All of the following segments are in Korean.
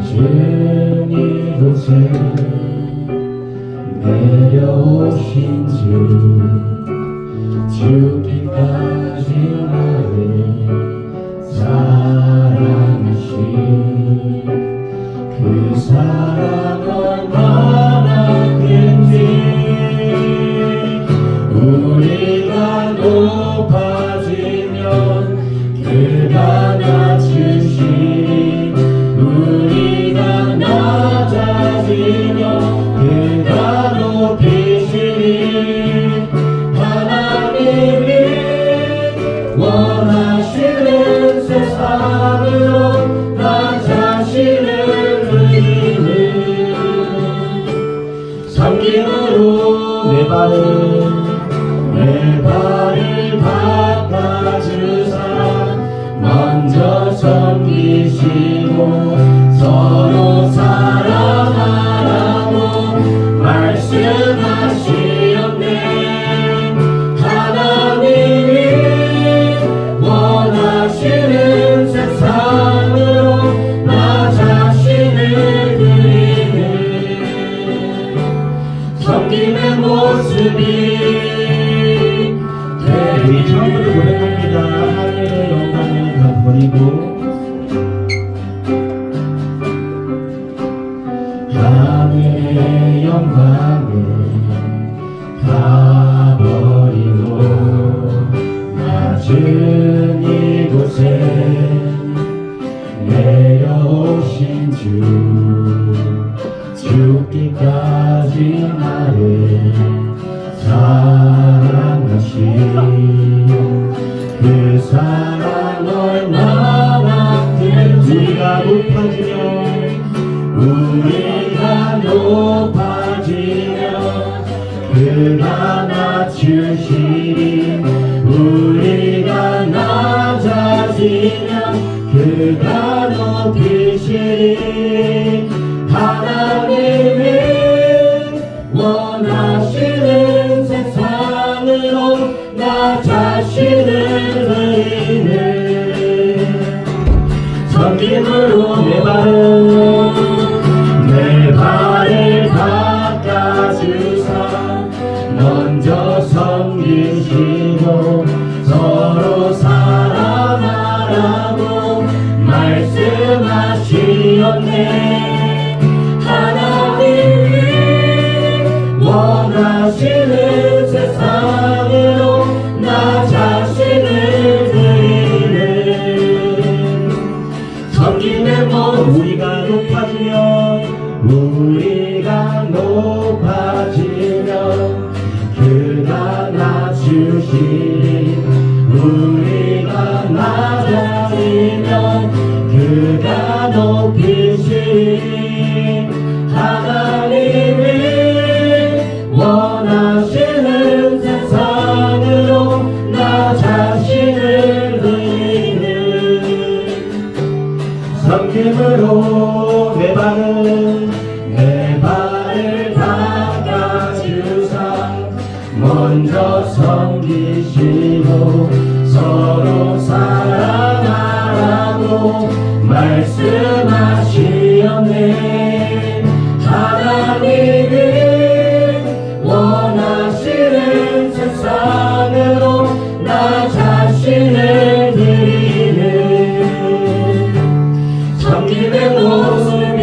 낮은 이곳에 내려오신 주 죽기까지 나를 사랑하신 그 사랑 얼마나 큰지 우리가 높아지면 그가 낮추시니 우리가 낮아지면 그가 높이시니 하나님이 원하시는 세상으로 나 자신을 드리는 섬김으로 내 발을 닦아주사 먼저 섬기시고 서로 사랑하라고 말씀하시었네. 하나님이 원하시는 세상으로 나 자신을 드리는 섬김의 모습이 우리 처음부터 고백합니다. 하늘의 영광을 다 버리고 하늘의 영광을 다 버리고 낮은 이곳에 내려오신 주 죽기까지 나를 사랑하신 그 사랑 얼마나 큰지 우리가 높아지면 그가 낮추시니 우리가 낮아지면 그가 높이시니 하나님이 원하시는 세상으로 나 자신을 드리는 섬김으로 내 발을 닦아주사 먼저 섬기시고 서로 사랑하라고 말씀하시었네. 하나님이 원하시는 세상으로 나 자신을 드리는 섬김의 우리가 높아지면 그가 낮추시니 우리가 낮아지면 그가 높이시니 하나님이 원하시는 세상으로 나 자신을 드리는 섬김으로 내 발을 닦아주사 먼저 섬기시고 서로 사랑하라고 말씀하시었네. 하나님이 원하시는 세상으로 나 자신을 드리는 섬김의 모습이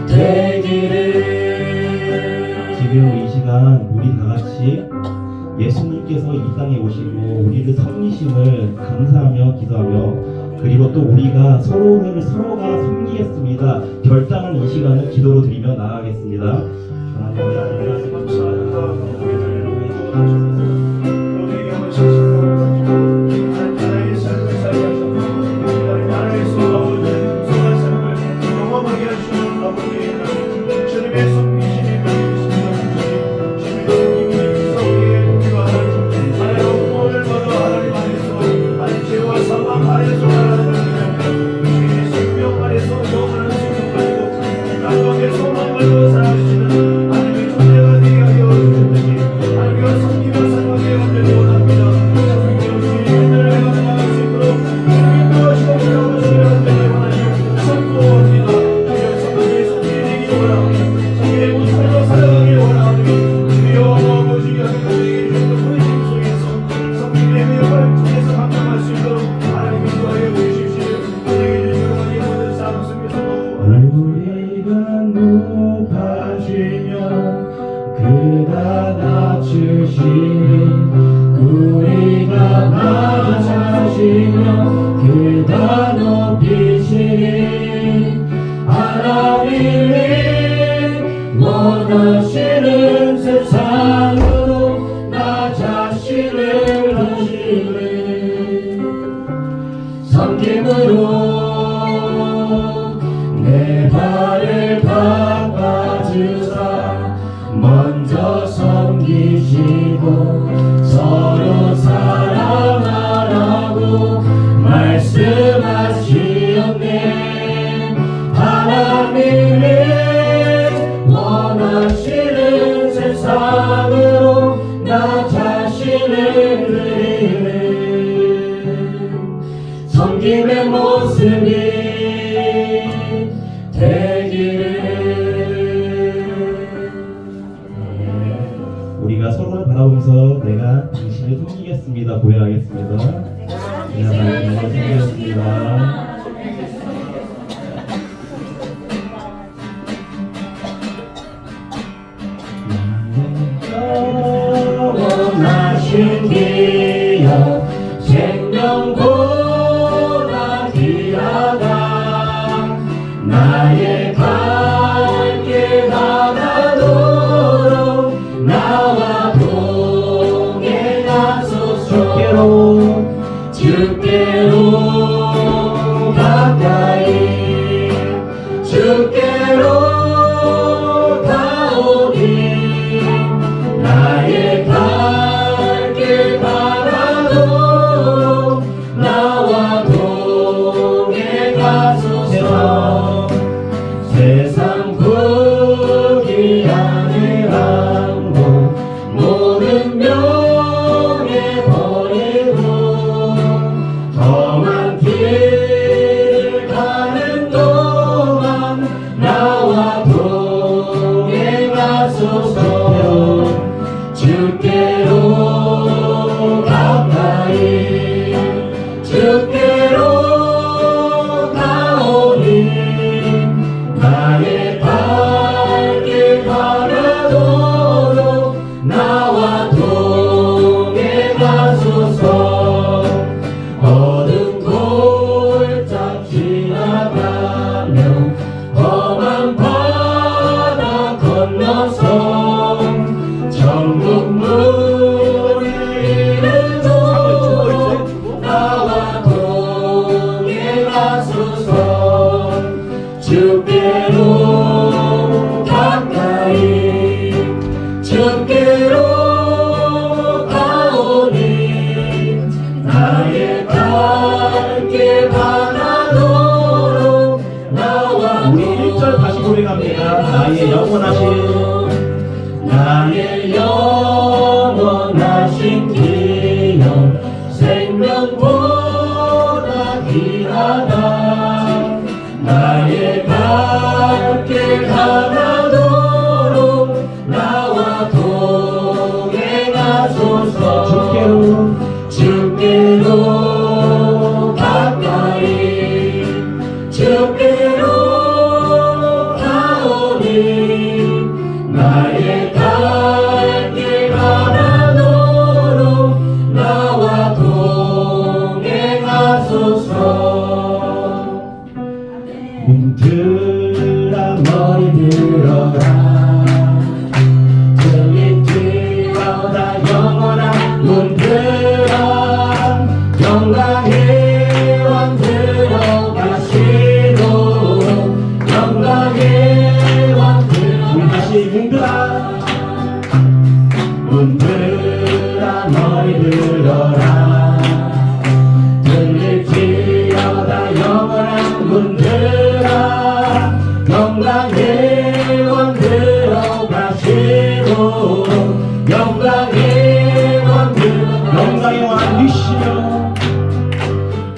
되기를. 지금 이 시간 우리 다같이 예수님께서 이 땅에 오시고 우리를 섬기심을 감사하며 기도하며 그리고 또 우리가 서로가 섬기겠습니다 결단한 이 시간을 기도로 드리며 나아가겠습니다. 하나님 생명 안에서 영원한 생명 가지고 나의 소망을 살아주시는 하나님의 그가 낮추시니 우리가 낮아지며 그가 높이시니 하나님이 원하시는 세상으로 나 자신을 하시네 섬김으로 내 발을 닦아주사 먼저 섬기시고 서로 사랑하라고 말씀하시었네 하나님이 원하시는 세상으로 나 자신을 드리네 섬김의 모습이 되기를 우리가 서로를 바라보면서 내가 당신을 섬기겠습니다 고백하겠습니다 내가 당신을 섬기겠습니다 원하신 기여 생명보다 귀하다 나의 갈 길 가다도록 나와 동행하소서 주께로 가까이 주께로 가오니 나의 갈 길 가다도록 나와 동행하소서 세상 부귀하는 항복 모든 명예 버리고 험한 길을 가는 동안 나와 동행하소서 주께로 가까이 주께로 가오니 나의 발길 가라도록 나와 동행하소서 어두운 골짜 지나가며 험한 바다 건너서 천국 문을 이루도록 나와 동행하소서 주께로 가까이 주께로 가오니 나의 갈 길 가다도록 나와 우리 1절 다시 고백합니다 나의 영원하신 기여 생명보다 귀하다 나의 갈 길 가다도록 나와 동행하소서 주께로 가까이 주께로 가오니 나의 갈 길 가다도록 나와 동행하소서 문들아 머리 들어라 들리지어다 영원한 문들아 영광의 왕 들어가시고 영광의 왕 들어가시고 우리 다시 문들아 머리 들어라 들릴지어다 영원한 문들아 영광의 왕 들어가시고 영광의 왕 영광의 왕이시며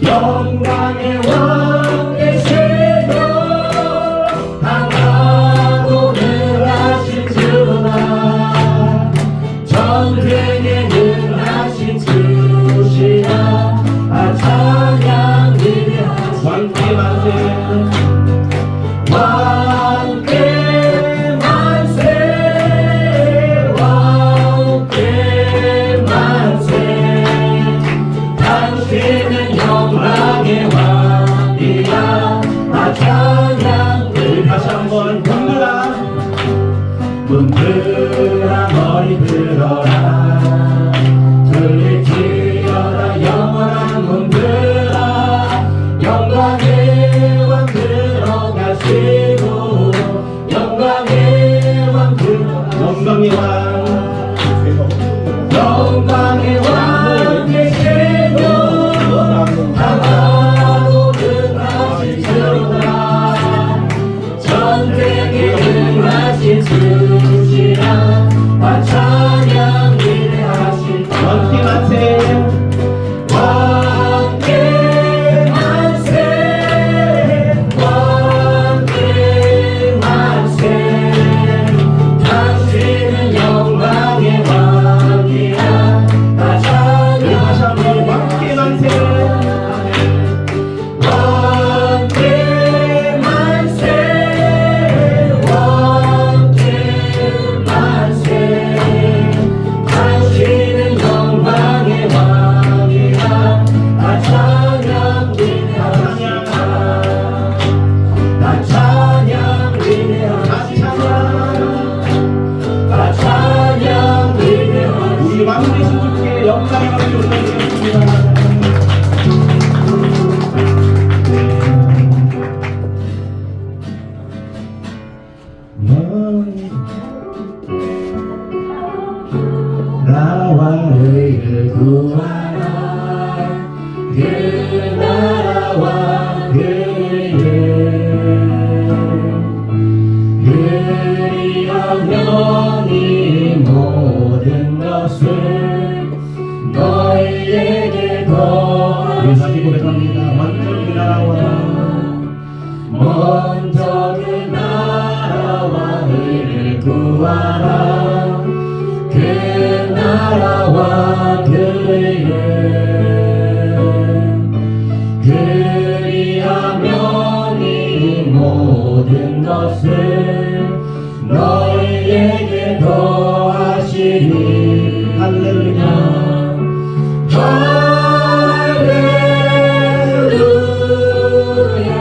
영광의 왕 계시며 강하고 능하신 주나 전쟁에 능하신 주시나 찬양 위대하신 왕께 만세 왕께 만세 소리 들어라 들리지어라 영원한 문들아 영광의 왕 들어가시고 영광의 왕 영광의 왕 계시고 하나도 능하신 주라 전쟁에 능하신 주시라 찬양 위대하신 왕께 만세 왕께 만세 왕께 만세 당신은 영광의 왕이라 찬양 왕께 만세 왕 되신 주께 영광의 박수 올려드리겠습니다. 나와 의를 구하라 그 나라와 그의 그리하면 이 모든 것을 너희에게 더하시리라 다시 고백합니다. 먼저 그 나라와 의를 구하라 그 나라와 그의 그리하면 이 모든 것을 너희에게 더하시니 할렐루야 할렐루야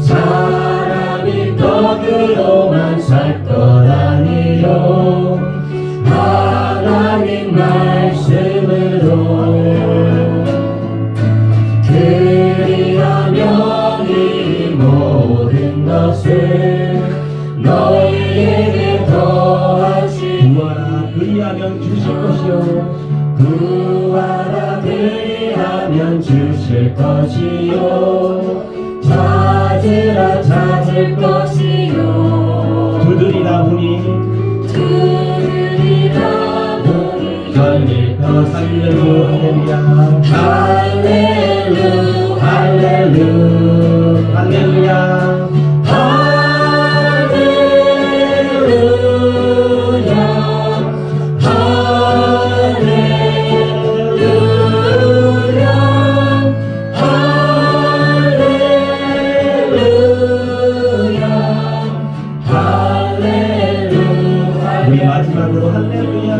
사람이 떡으로만 살 것 아니요 하나님 말씀으로 그리하면 이 모든 것을 너희에게 더하시니 구하라 그리하면 주실 것이요 구하라 그리하면 주실 것이요 찾으라 찾을 것이요 두드리라 문이 열릴 것 할렐루야 할렐루야 할렐루야 할렐루야 우리 마지막으로 할렐루야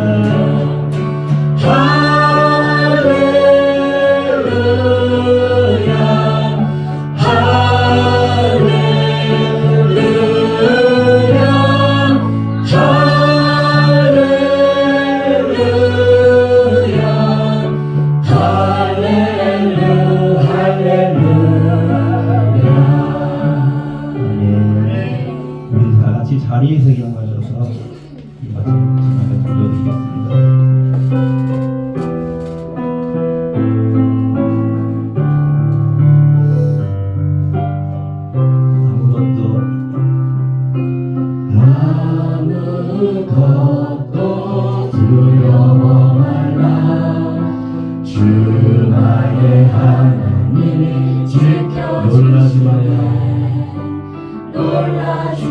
할렐루야 할렐루야 할렐루야 할렐루야 우리 다 같이 자리에서 일어나셔서 이 마지막 찬양을 불러드리겠습니다. 아무것도 두려워 말라 주 나의 하나님이 지켜주시네 놀라지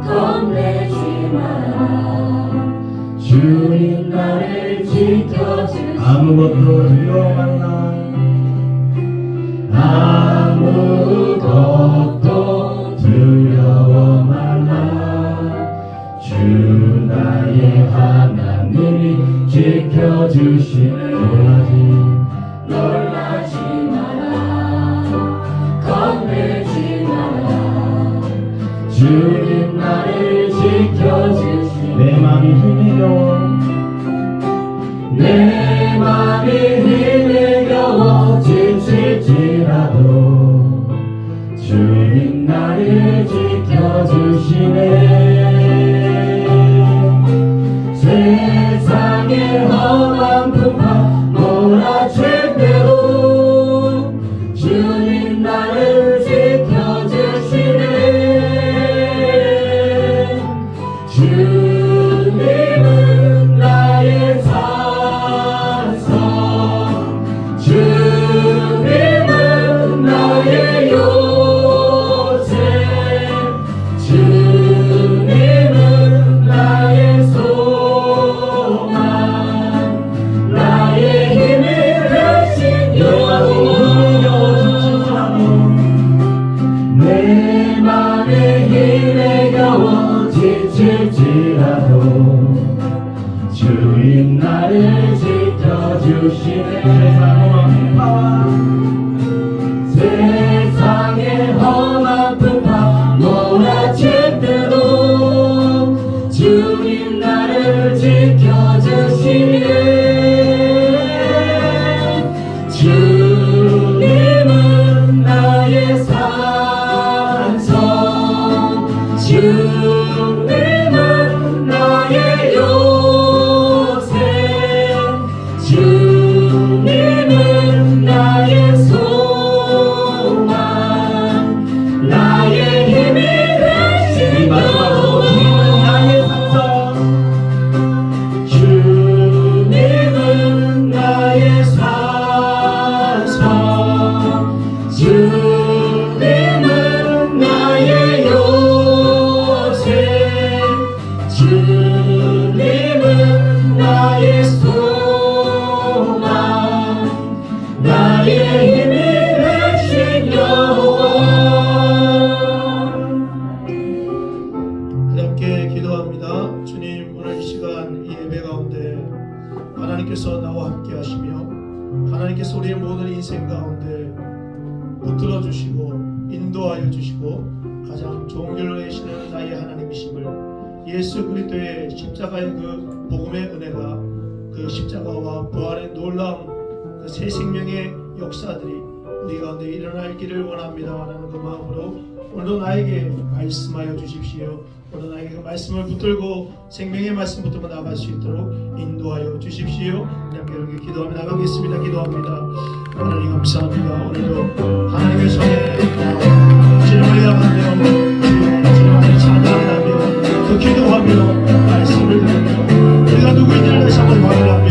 겁내지 마라 주님 나를 지켜주시네 아무것도 두려워 말라 아무것도 두려워 지켜주시네. 놀라지 마라 겁내지 마라 주님 나를 지켜주시네. 내 맘이 힘에 겨워 내 맘이 힘에 겨워 지칠지라도 주님 나를 지켜주시네. 세상의 험한 풍파 몰아칠 때도 주님 나를 지켜주시네. 주님은 나의 산성 주님은 나의 요새 주님은 나의 소망 나의 힘이 되신 내 맘의 힘에 겨워 지칠지라도 주님 나를 지켜주시네. 세상의 험한 풍파 몰아칠 때도 주님 나를 지켜주시네. 주님은 나의 산성 주님은 나의 요새 주님은 나의 소망 나의 힘이 되신 주님은 나의 산성 주님은 나의 요새 주님은 나의 소망 나의 힘이 되신 여호와. 함께 기도합니다. 주님, 오늘 이 시간 이 예배 가운데 하나님께서 나와 함께 하시며 하나님께서 우리의 모든 인생 가운데 붙들어 주시고 인도하여 주시고 가장 좋은 길로 계시는 나의 하나님이심을 예수 그리스도의 십자가의 그 복음의 은혜가 그 십자가와 부활의 놀라운 그 새 생명의 역사들이 우리 가운데 일어나기를 원합니다 라는 그 마음으로 오늘도 나에게 말씀하여 주십시오. 오늘 나에게 그 말씀을 붙들고 생명의 말씀 붙들고 나갈 수 있도록 인도하여 주십시오. 함께 이렇게 기도하며 나가겠습니다. 기도합니다. 하나님 감사합니다. 오늘도 하나님의 손에 주님을 향하며 주님을 찬양하며 또 기도하며 말씀을 들으며 우리가 누구인지를 다시 한번 확인하며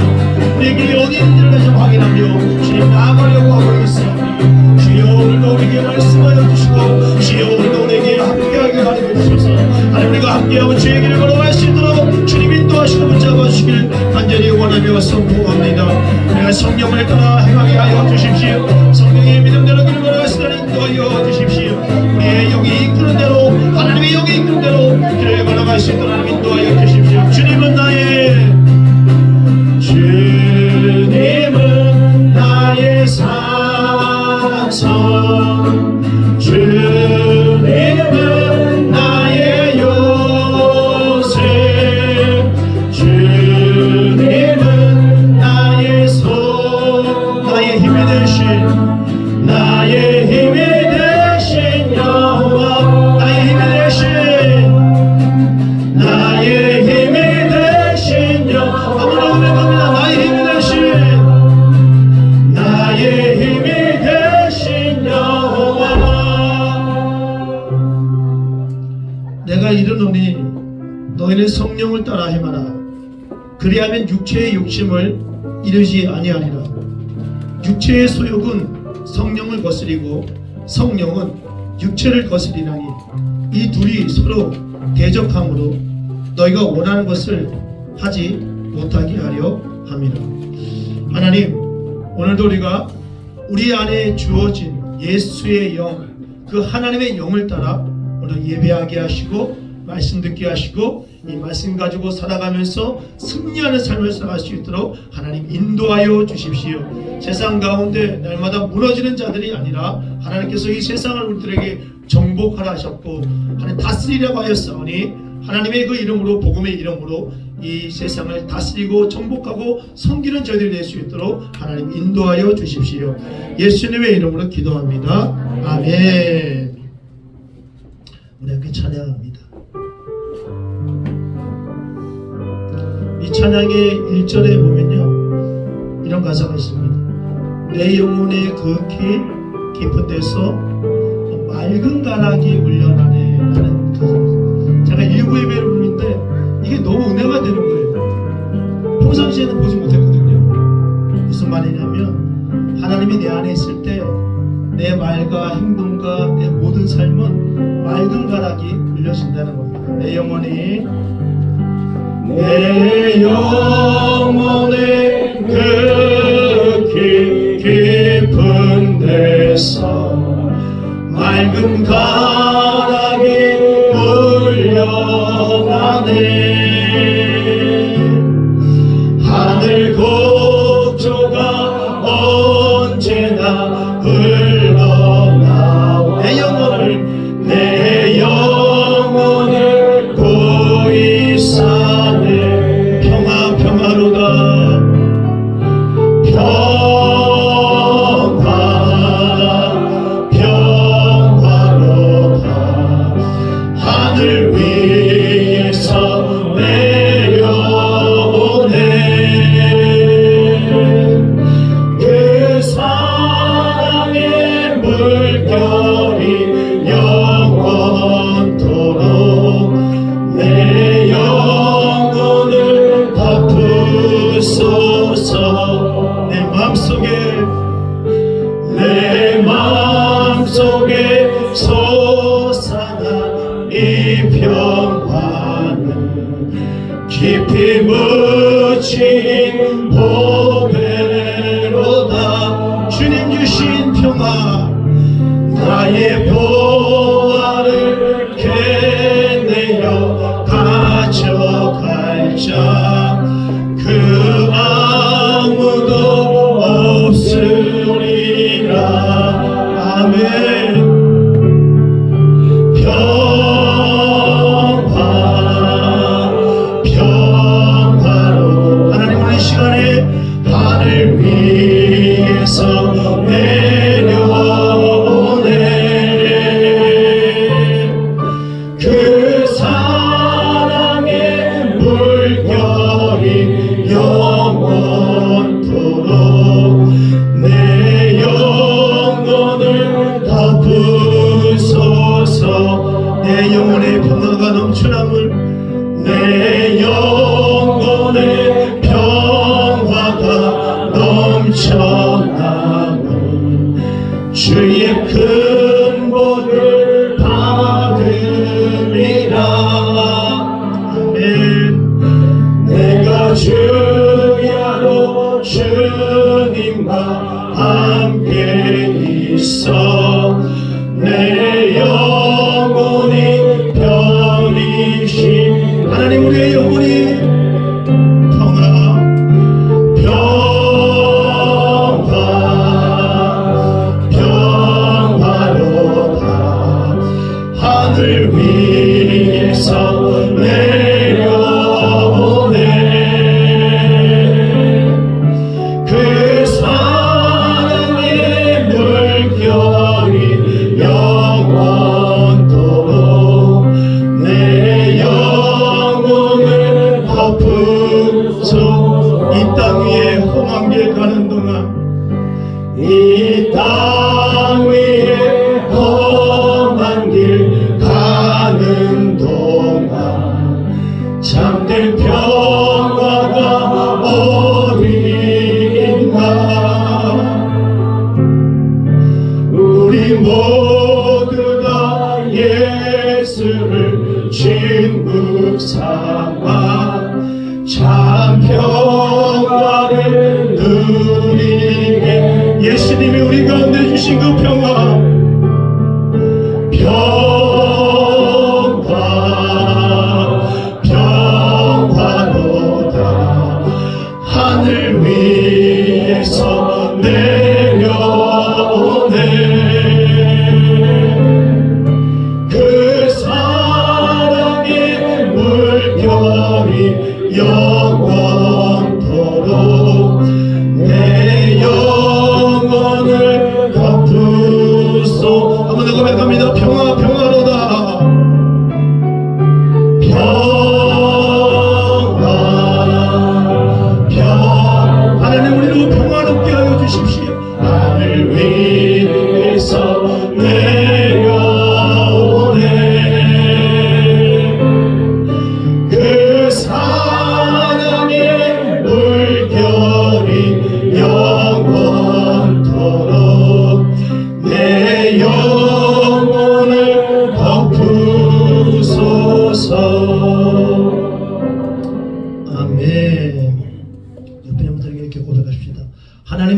우리의 길이 어디 있는지를 다시 한번 확인하며 주님 나아가려고 하고 있사오니 주여 오늘도 우리에게 말씀하여 주시고 주여 오늘도 우리에게 함께하게 하여 주소서. 하나님 우리가 함께하고 주의 길을 걸어갈 수 있도록 주님 인도하시고 붙잡아 주시길 간절히 원하며 선포합니다. 우리가 성령을 따라 행하게 하여 주십시오. 성령의 믿음대로 길을 걸어갈 수 있도록 인도하여 주십시오. 우리의 영이 이끄는 대로 하나님의 영이 이끄는 대로 길을 걸어갈 수 있도록 인도하여 주십시오. 주님은 나의 산성 주님은 나의 요새 주님은 나의 나의 힘이 되신 여호와 나의 힘이 되신 여호와 아무나 고백합니다. 나의 힘이 되신 여호와. 내가 이르노니 너희는 성령을 따라 행하라. 그리하면 육체의 욕심을 이루지 아니하리라. 육체의 소욕은 성령을 거스리고 성령은 육체를 거스리나니 이 둘이 서로 대적함으로 너희가 원하는 것을 하지 못하게 하려 함이라. 하나님, 오늘도 우리가 우리 안에 주어진 예수의 영, 그 하나님의 영을 따라 오늘 예배하게 하시고 말씀 듣게 하시고 이 말씀 가지고 살아가면서 승리하는 삶을 살아갈 수 있도록 하나님 인도하여 주십시오. 세상 가운데 날마다 무너지는 자들이 아니라 하나님께서 이 세상을 우리들에게 정복하라 하셨고 하나님 다스리라고 하였사오니 하나님의 그 이름으로 복음의 이름으로 이 세상을 다스리고 정복하고 섬기는 저희들이 될 수 있도록 하나님 인도하여 주십시오. 예수님의 이름으로 기도합니다. 아멘. 우리 함께 찬양합니다. 이 찬양의 1절에 보면요 이런 가사가 있습니다. 내 영혼의 극히 깊은 데서 맑은 가락이 울려나네 라는 가사입니다. 제가 일부 예배를 부르는데 이게 너무 은혜가 되는 거예요. 평상시에는 보지 못했거든요. 무슨 말이냐면 하나님이 내 안에 있을 때 내 말과 행동과 내 모든 삶은 맑은 가락이 울려진다는 겁니다. 내 영혼의 극히 깊은 데서 맑은 가락이 울려나네. 하늘 곡조가 언제나 흘러나와 내 영혼을 고이 사네. 평화로다 하늘 위에서 내려오네. 그 사랑의 물결이 영원토록 내 영혼을 덮으소서. 내 마음속에 솟아난 이 평화는 깊이 묻힌 보배로다. 주님 주신 평화 나의 보화를 캐내어 가져갈 자 그 아무도 없으리라. 아멘. 평화로 하나님 오늘 시간에 하늘 위에서 내려오네. 그 사랑의 물결이 영원토록 내 영혼을 덮으소서. 내 영혼의 평화가 넘쳐남을 내 영혼의 평화가 넘쳐남을 주의 큰 복을 받으리라. 아멘. 내가 주야로 주님과 함께 있어 내 영혼이 편이신 하나님 우리의 영혼이 평화로다. 하늘 위에서 내려오네. 그 사랑의 물결이 영원토록 내 영혼을 덮으소. 이 땅 위에 험한 길 가는 동안 이 땅 위에 험한 길 가는 동안 참된 평화가 어디 있나. 우리 모두 다 예수를 친구 삼아 참 평화를 누리게. 예수님이 우리 가운데 주신 그 평화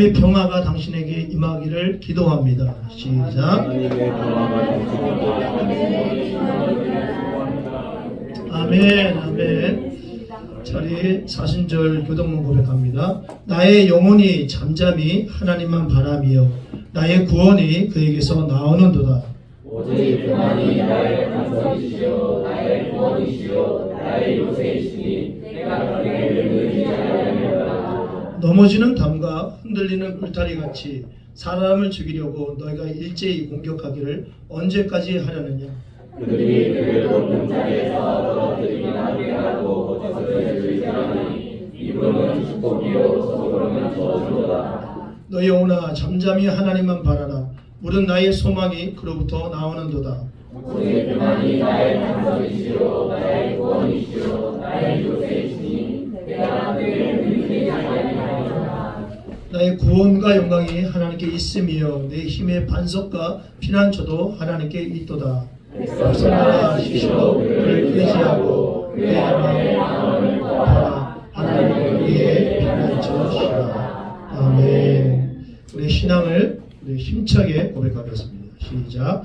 하나님의 평화가 당신에게 임하기를 기도합니다. 시작. 아멘, 아멘. 자리 사순절 교동문 고백합니다. 나의 영혼이 잠잠히 하나님만 바라며 나의 구원이 그에게서 나오는도다. 오직 그만이 나의 반석이시요 나의 구원이시요 나의 요새이시니 내가 그에게를 의지하려니와. 넘어지는 담과 흔들리는 울타리 같이 사람을 죽이려고 너희가 일제히 공격하기를 언제까지 하려느냐. 그들이 그를 높은 자리에서 떨어뜨리긴 하게 하고 거짓을 의지하니 입으로는 축복이요 속으로는 저주로다. 너희 영혼아 잠잠히 하나님만 바라라. 물은 나의 소망이 그로부터 나오는도다. 오직 그만이 나의 반석이시요 나의 구원이시요 나의 요새이시니 내가 그에게를 의지하려니와. 나의 구원과 영광이 하나님께 있으며 내 힘의 반석과 피난처도 하나님께 있도다. 벗어나시오 그를 의지하고 그의 마음을 구하라. 하나님은 우리의 피난처시라. 아멘. 우리 신앙을 우리 힘차게 고백하겠습니다. 시작.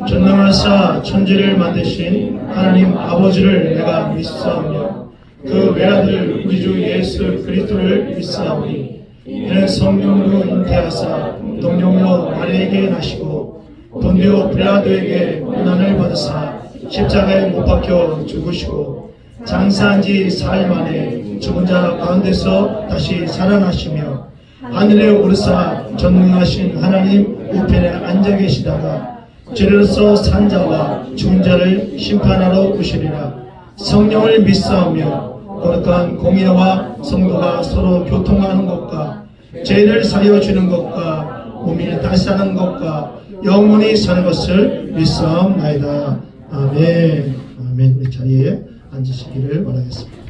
전능하사 천지를 만드신 하나님 아버지를 내가 믿사오며 그 외아들 우리 주 예수 그리스도를 믿사오니 이는 성령으로 잉태하사 동령으로 마리아에게 나시고 본디오 빌라도에게 고난을 받으사 십자가에 못 박혀 죽으시고 장사한 지 사흘 만에 죽은 자 가운데서 다시 살아나시며 하늘에 오르사 전능하신 하나님 우편에 앉아 계시다가 죄로서 산 자와 죽은 자를 심판하러 오시리라. 성령을 믿사오며 거룩한 공의와 성도가 서로 교통하는 것과 죄를 사려 주는 것과 몸이 다시 사는 것과 영원히 사는 것을 믿사옵나이다. 아멘. 아멘. 우리 자리에 앉으시기를 원하겠습니다.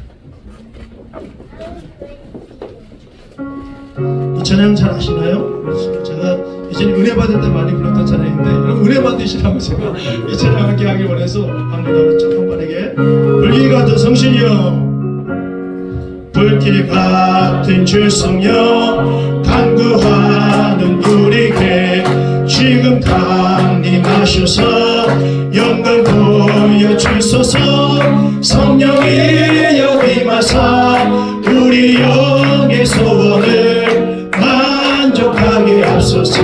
이 찬양 잘 아시나요? 제가 예전에 은혜 받을 때 많이 불렀던 찬양인데 여러분 은혜 받으시라고 제가 이 찬양 함께 하길 원해서 합니다. 우리 좀 한번에게 불길 같은 성신이여 불길 같은 주 성령 간구하는 우리에게 지금 강림하셔서 영광 보여주소서. 성령이 여기 마사 우리 영의 소원을 만족하게 하소서.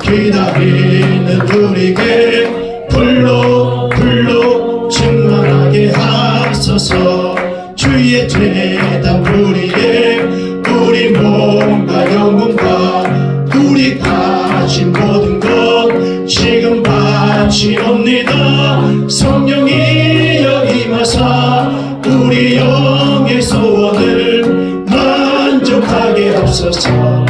기다리는 우리에게 불로 충만하게 하소서. 주의 제단 우리의 우리 몸과 영혼과 우리 가진 모든 것 지금 바치옵니다. 성령이 여기 마사 우리 영의 소원을 만족하게 하소서.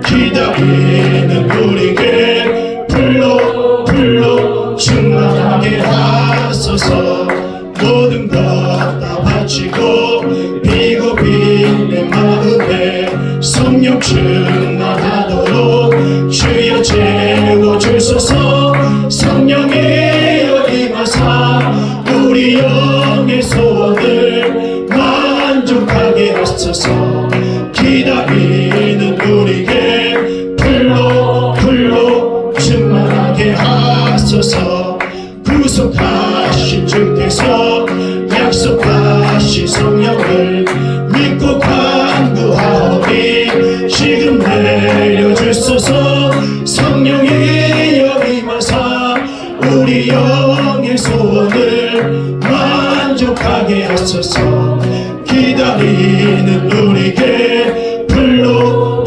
기다리는 우리에게 불로 충만하게 하소서. 모든 것 다 바치고 비고비 내 마음에 성령 충만하도록 주여 채워주소서. 성령이 여기 마사 우리 영의 소원을 만족하게 하소서. 기다리는 우리에게 불로 충만하게 하소서. 구속하신 주께서 약속하신 성령을 믿고 간구하오니 지금 내려주소서. 성령이 여기 마사 우리 영의 소원을 만족하게 하소서. 기다리는 우리에게 불로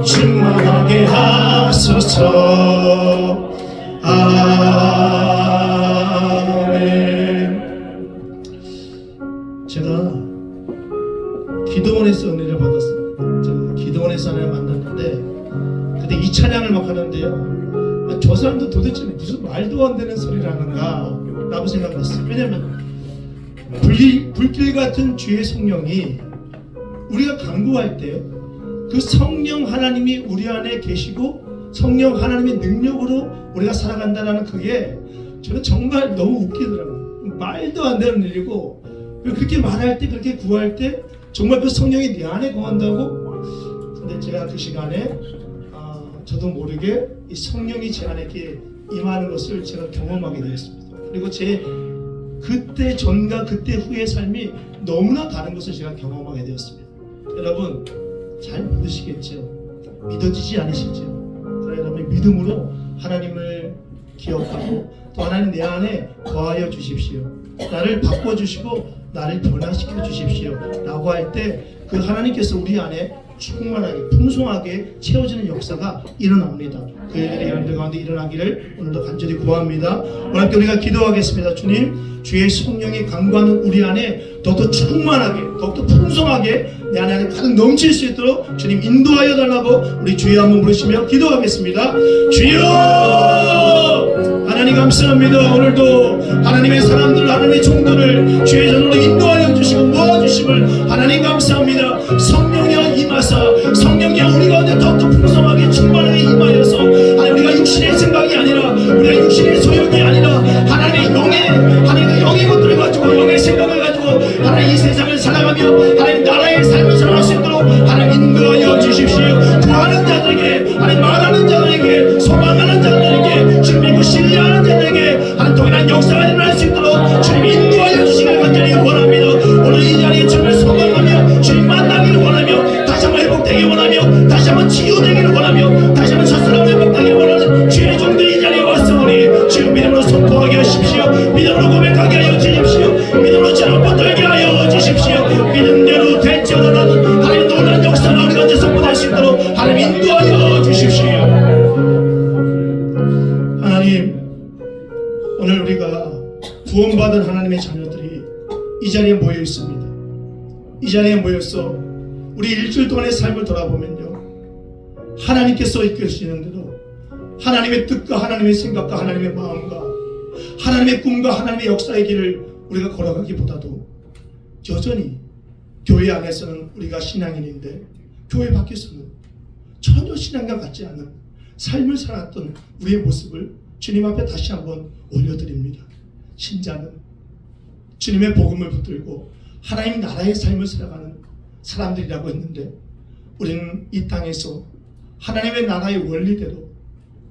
충만하게 하소서. 아멘. 제가 기도원에서 은혜를 받았습니다. 제가 기도원에서 하나님 만났는데 그때 이 찬양을 막 하는데요, 저 사람도 도대체 무슨 말도 안 되는 소리를 하는가 라고 생각했어요. 왜냐면 불길 같은 주의 성령이 우리가 간구할 때 그 성령 하나님이 우리 안에 계시고 성령 하나님의 능력으로 우리가 살아간다는 그게 저는 정말 너무 웃기더라고요. 말도 안 되는 일이고, 그렇게 말할 때 그렇게 구할 때 정말 그 성령이 내 안에 거한다고 근데 제가 그 시간에 저도 모르게 이 성령이 제 안에 임하는 것을 제가 경험하게 되었습니다. 그리고 제 그때 전과 그때 후의 삶이 너무나 다른 것을 제가 경험하게 되었습니다. 여러분 잘 믿으시겠죠? 믿어지지 않으시죠? 그러나 여러분 믿음으로 하나님을 기억하고 또 하나님 내 안에 거하여 주십시오. 나를 바꿔주시고 나를 변화시켜 주십시오 라고 할 때 그 하나님께서 우리 안에 충만하게 풍성하게 채워지는 역사가 일어납니다. 그 일들이 여러분들 가운데 일어나기를 오늘도 간절히 구합니다. 오늘 함께 우리가 기도하겠습니다. 주님, 주의 성령이 강구하는 우리 안에 더욱더 충만하게 더욱더 풍성하게 내 안에 가득 넘칠 수 있도록 주님 인도하여 달라고 우리 주여 한번 부르시며 기도하겠습니다. 주여! 하나님 감사합니다. 오늘도 하나님의 사람들, 하나님의 종들을 주의 전으로 인도하여 주시고 모아주심을 하나님 감사합니다. 성령이여 임하사 성령이여 우리 가운데 더욱더 풍성하게 충만하게 임하여서 하나님 우리가 육신의 생각이 아니라 우리가 육신의 소용이 아니라 하나님의 하나님의 영의 것들을 가지고 영의 생각을 가지고 하나님 이 세상을 살아가며 하나님 나라의 삶을 살아갈 수 있도록 하나님 인도하여 주십시오. 구하는 자들에게 하나님 말하는 자들에게 소망하는 자들에게 주님 믿고 신뢰하는 자들에게 하나님 동일한 역사가 일어날 수 있도록 주님 인도하여 주시기를 간절히 원합니다. 오늘 이 자리에 주님을 소망하며 주님 만나기를 원하며 다시 한번 회복되기를 원하며 다시 한번 치유되기를 원하며 다시 한번 첫사람 회복되기를 원하는 주의 종들이 이 자리에 왔으니 주님 믿음으로 선포하게 하십시오. 믿음으로 고백하게 하여 주십시오. 믿음으로 저를 붙들게 하여 주십시오. 믿음대로 되지어다라는 하나님 놀라운 역사가 우리 가운데 선포될 수 있도록 하나님 인도하여 주십시오. 하나님, 오늘 우리가 구원받은 하나님의 자녀들이 이 자리에 모여 있습니다. 이 자리에 모여서 우리 일주일 동안의 삶을 돌아보면요, 하나님께서 이끌시는 대로 하나님의 뜻과 하나님의 생각과 하나님의 마음과 하나님의 꿈과 하나님의 역사의 길을 우리가 걸어가기보다도 여전히 교회 안에서는 우리가 신앙인인데 교회 밖에서는 전혀 신앙과 같지 않은 삶을 살았던 우리의 모습을 주님 앞에 다시 한번 올려드립니다. 신자는 주님의 복음을 붙들고 하나님 나라의 삶을 살아가는 사람들이라고 했는데 우리는 이 땅에서 하나님의 나라의 원리대로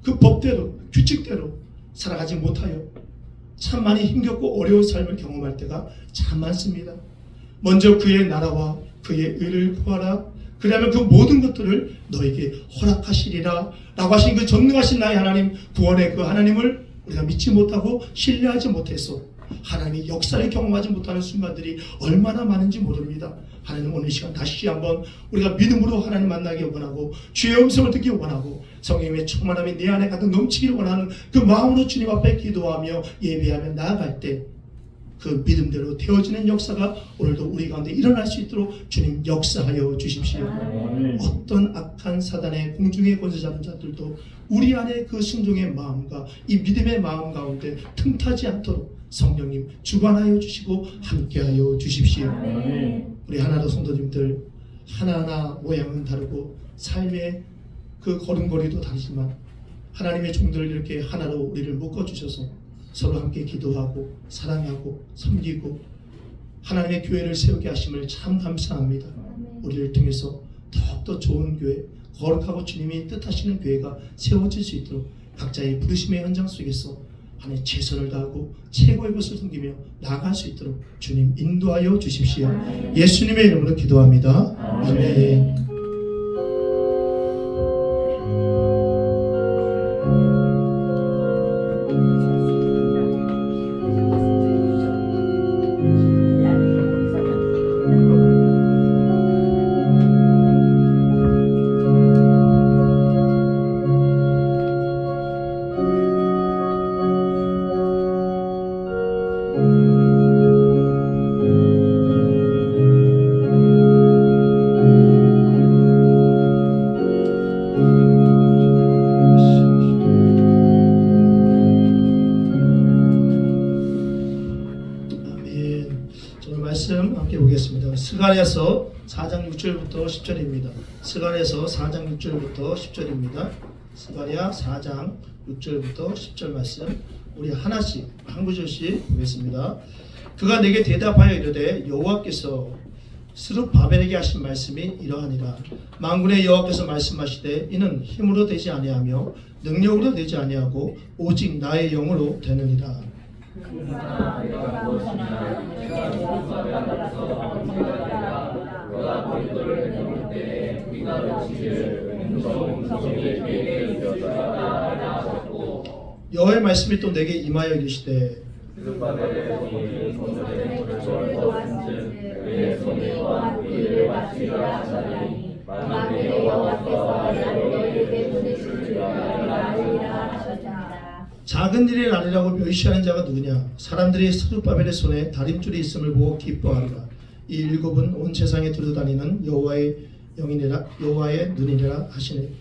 그 법대로 규칙대로 살아가지 못하여 참 많이 힘겹고 어려운 삶을 경험할 때가 참 많습니다. 먼저 그의 나라와 그의 의를 구하라. 그러면 그 모든 것들을 너에게 허락하시리라 라고 하신 그 전능하신 나의 하나님, 구원의 그 하나님을 우리가 믿지 못하고 신뢰하지 못해서 하나님의 역사를 경험하지 못하는 순간들이 얼마나 많은지 모릅니다. 하나님 오늘 이 시간 다시 한번 우리가 믿음으로 하나님 만나기 원하고 주의 음성을 듣기 원하고 성령님의 충만함이 내 안에 가득 넘치기를 원하는 그 마음으로 주님 앞에 기도하며 예배하며 나아갈 때 그 믿음대로 되어지는 역사가 오늘도 우리 가운데 일어날 수 있도록 주님 역사하여 주십시오. 어떤 악한 사단의 공중의 권세 잡은 자들도 우리 안에 그 순종의 마음과 이 믿음의 마음 가운데 틈타지 않도록 성령님 주관하여 주시고 함께하여 주십시오. 우리 하나도 성도님들 하나하나 모양은 다르고 삶의 그 걸음걸이도 다르지만 하나님의 종들을 이렇게 하나로 우리를 묶어주셔서 서로 함께 기도하고 사랑하고 섬기고 하나님의 교회를 세우게 하심을 참 감사합니다. 우리를 통해서 더욱더 좋은 교회, 거룩하고 주님이 뜻하시는 교회가 세워질 수 있도록 각자의 부르심의 현장 속에서 하나님의 최선을 다하고 최고의 것을 섬기며 나아갈 수 있도록 주님 인도하여 주십시오. 예수님의 이름으로 기도합니다. 아멘. 스가랴서 4장 6절부터 10절입니다. 스가랴서 4장 6절부터 10절입니다. 스가랴 4장 6절부터 10절 말씀 우리 하나씩 한 구절씩 보겠습니다. 그가 내게 대답하여 이르되 여호와께서 스룹바벨에게 하신 말씀이 이러하니라. 만군의 여호와께서 말씀하시되 이는 힘으로 되지 아니하며 능력으로 되지 아니하고 오직 나의 영으로 되느니라. 여호와의 말씀이 또 내게 임하여 이르시되 작은 일이 아니라고 멸시하는 자가 누구냐? 사람들이 스룹바벨의 손에 다림줄이 있음을 보고 기뻐하리라. 이 일곱은 온 세상에 두루다니는 여호와의 영이니라, 여호와의 눈이니라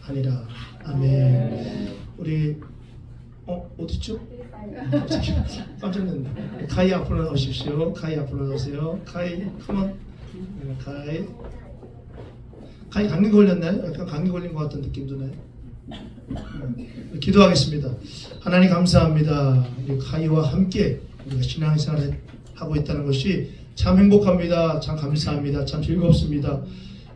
하니라. 아멘. 우리 어디죠? 깜짝 놀랐네. 카이 앞으로 나오십시오. 카이 앞으로 나오세요. 카이, 컴온. 카이 감기 걸렸나요? 약간 감기 걸린 것 같은 느낌 드네. 기도하겠습니다. 하나님 감사합니다. 우리 카이와 함께 우리가 신앙생활을 하고 있다는 것이 참 행복합니다. 참 감사합니다. 참 즐겁습니다.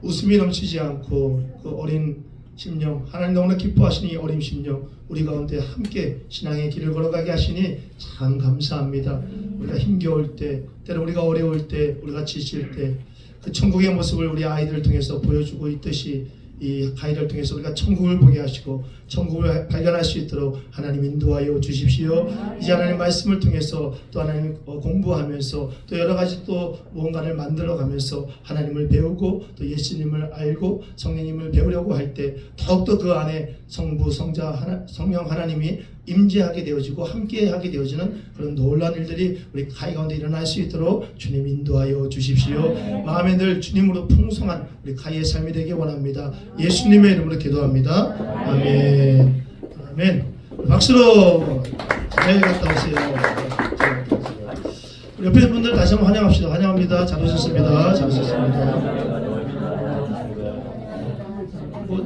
웃음이 넘치지 않고 그 어린 심령, 하나님 너무나 기뻐하시니 어린 심령 우리 가운데 함께 신앙의 길을 걸어가게 하시니 참 감사합니다. 우리가 힘겨울 때, 때로 우리가 어려울 때, 우리가 지칠 때 그 천국의 모습을 우리 아이들을 통해서 보여주고 있듯이 이 가이를 통해서 우리가 천국을 보게 하시고 천국을 발견할 수 있도록 하나님 인도하여 주십시오. 이제 하나님 말씀을 통해서 또 하나님 공부하면서 또 여러 가지 또 무언가를 만들어가면서 하나님을 배우고 또 예수님을 알고 성령님을 배우려고 할 때 더욱더 그 안에 성부, 성자, 성령 하나님이 임재하게 되어지고 함께하게 되어지는 그런 놀라운 일들이 우리 가이 가운데 일어날 수 있도록 주님 인도하여 주십시오. 마음에 늘 주님으로 풍성한 우리 가이의 삶이 되기 원합니다. 예수님의 이름으로 기도합니다. 아멘. 아멘. 박수로 잘 갔다 오세요. 옆에 분들 다시 한번 환영합시다. 환영합니다. 잘 오셨습니다. 잘 오셨습니다.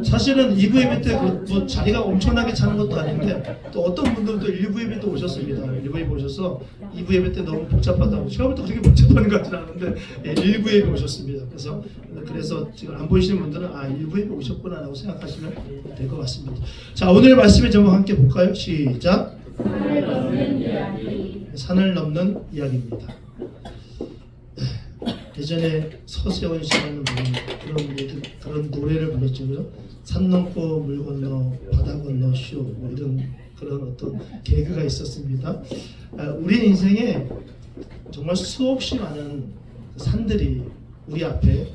사실은 2부 예배 때 뭐 자리가 엄청나게 차는 것도 아닌데 또 어떤 분들은 또 1부 예배 도 오셨습니다. 1부 예배 오셔서 2부 예배 때 너무 복잡하다고 제가 볼 때 그렇게 복잡한 것 같지는 않은데 1부 예배 오셨습니다. 그래서 지금 안 보이시는 분들은 1부 예배 오셨구나 라고 생각하시면 될 것 같습니다. 자, 오늘 말씀의 제목 함께 볼까요? 시작. 산을 넘는 이야기입니다. 예전에 서세원 씨라는 분이 그런 노래를 불렀죠. 그죠? 산 넘고 물 건너 바다 건너 쇼 뭐 이런 그런 어떤 개그가 있었습니다. 우리 인생에 정말 수없이 많은 산들이 우리 앞에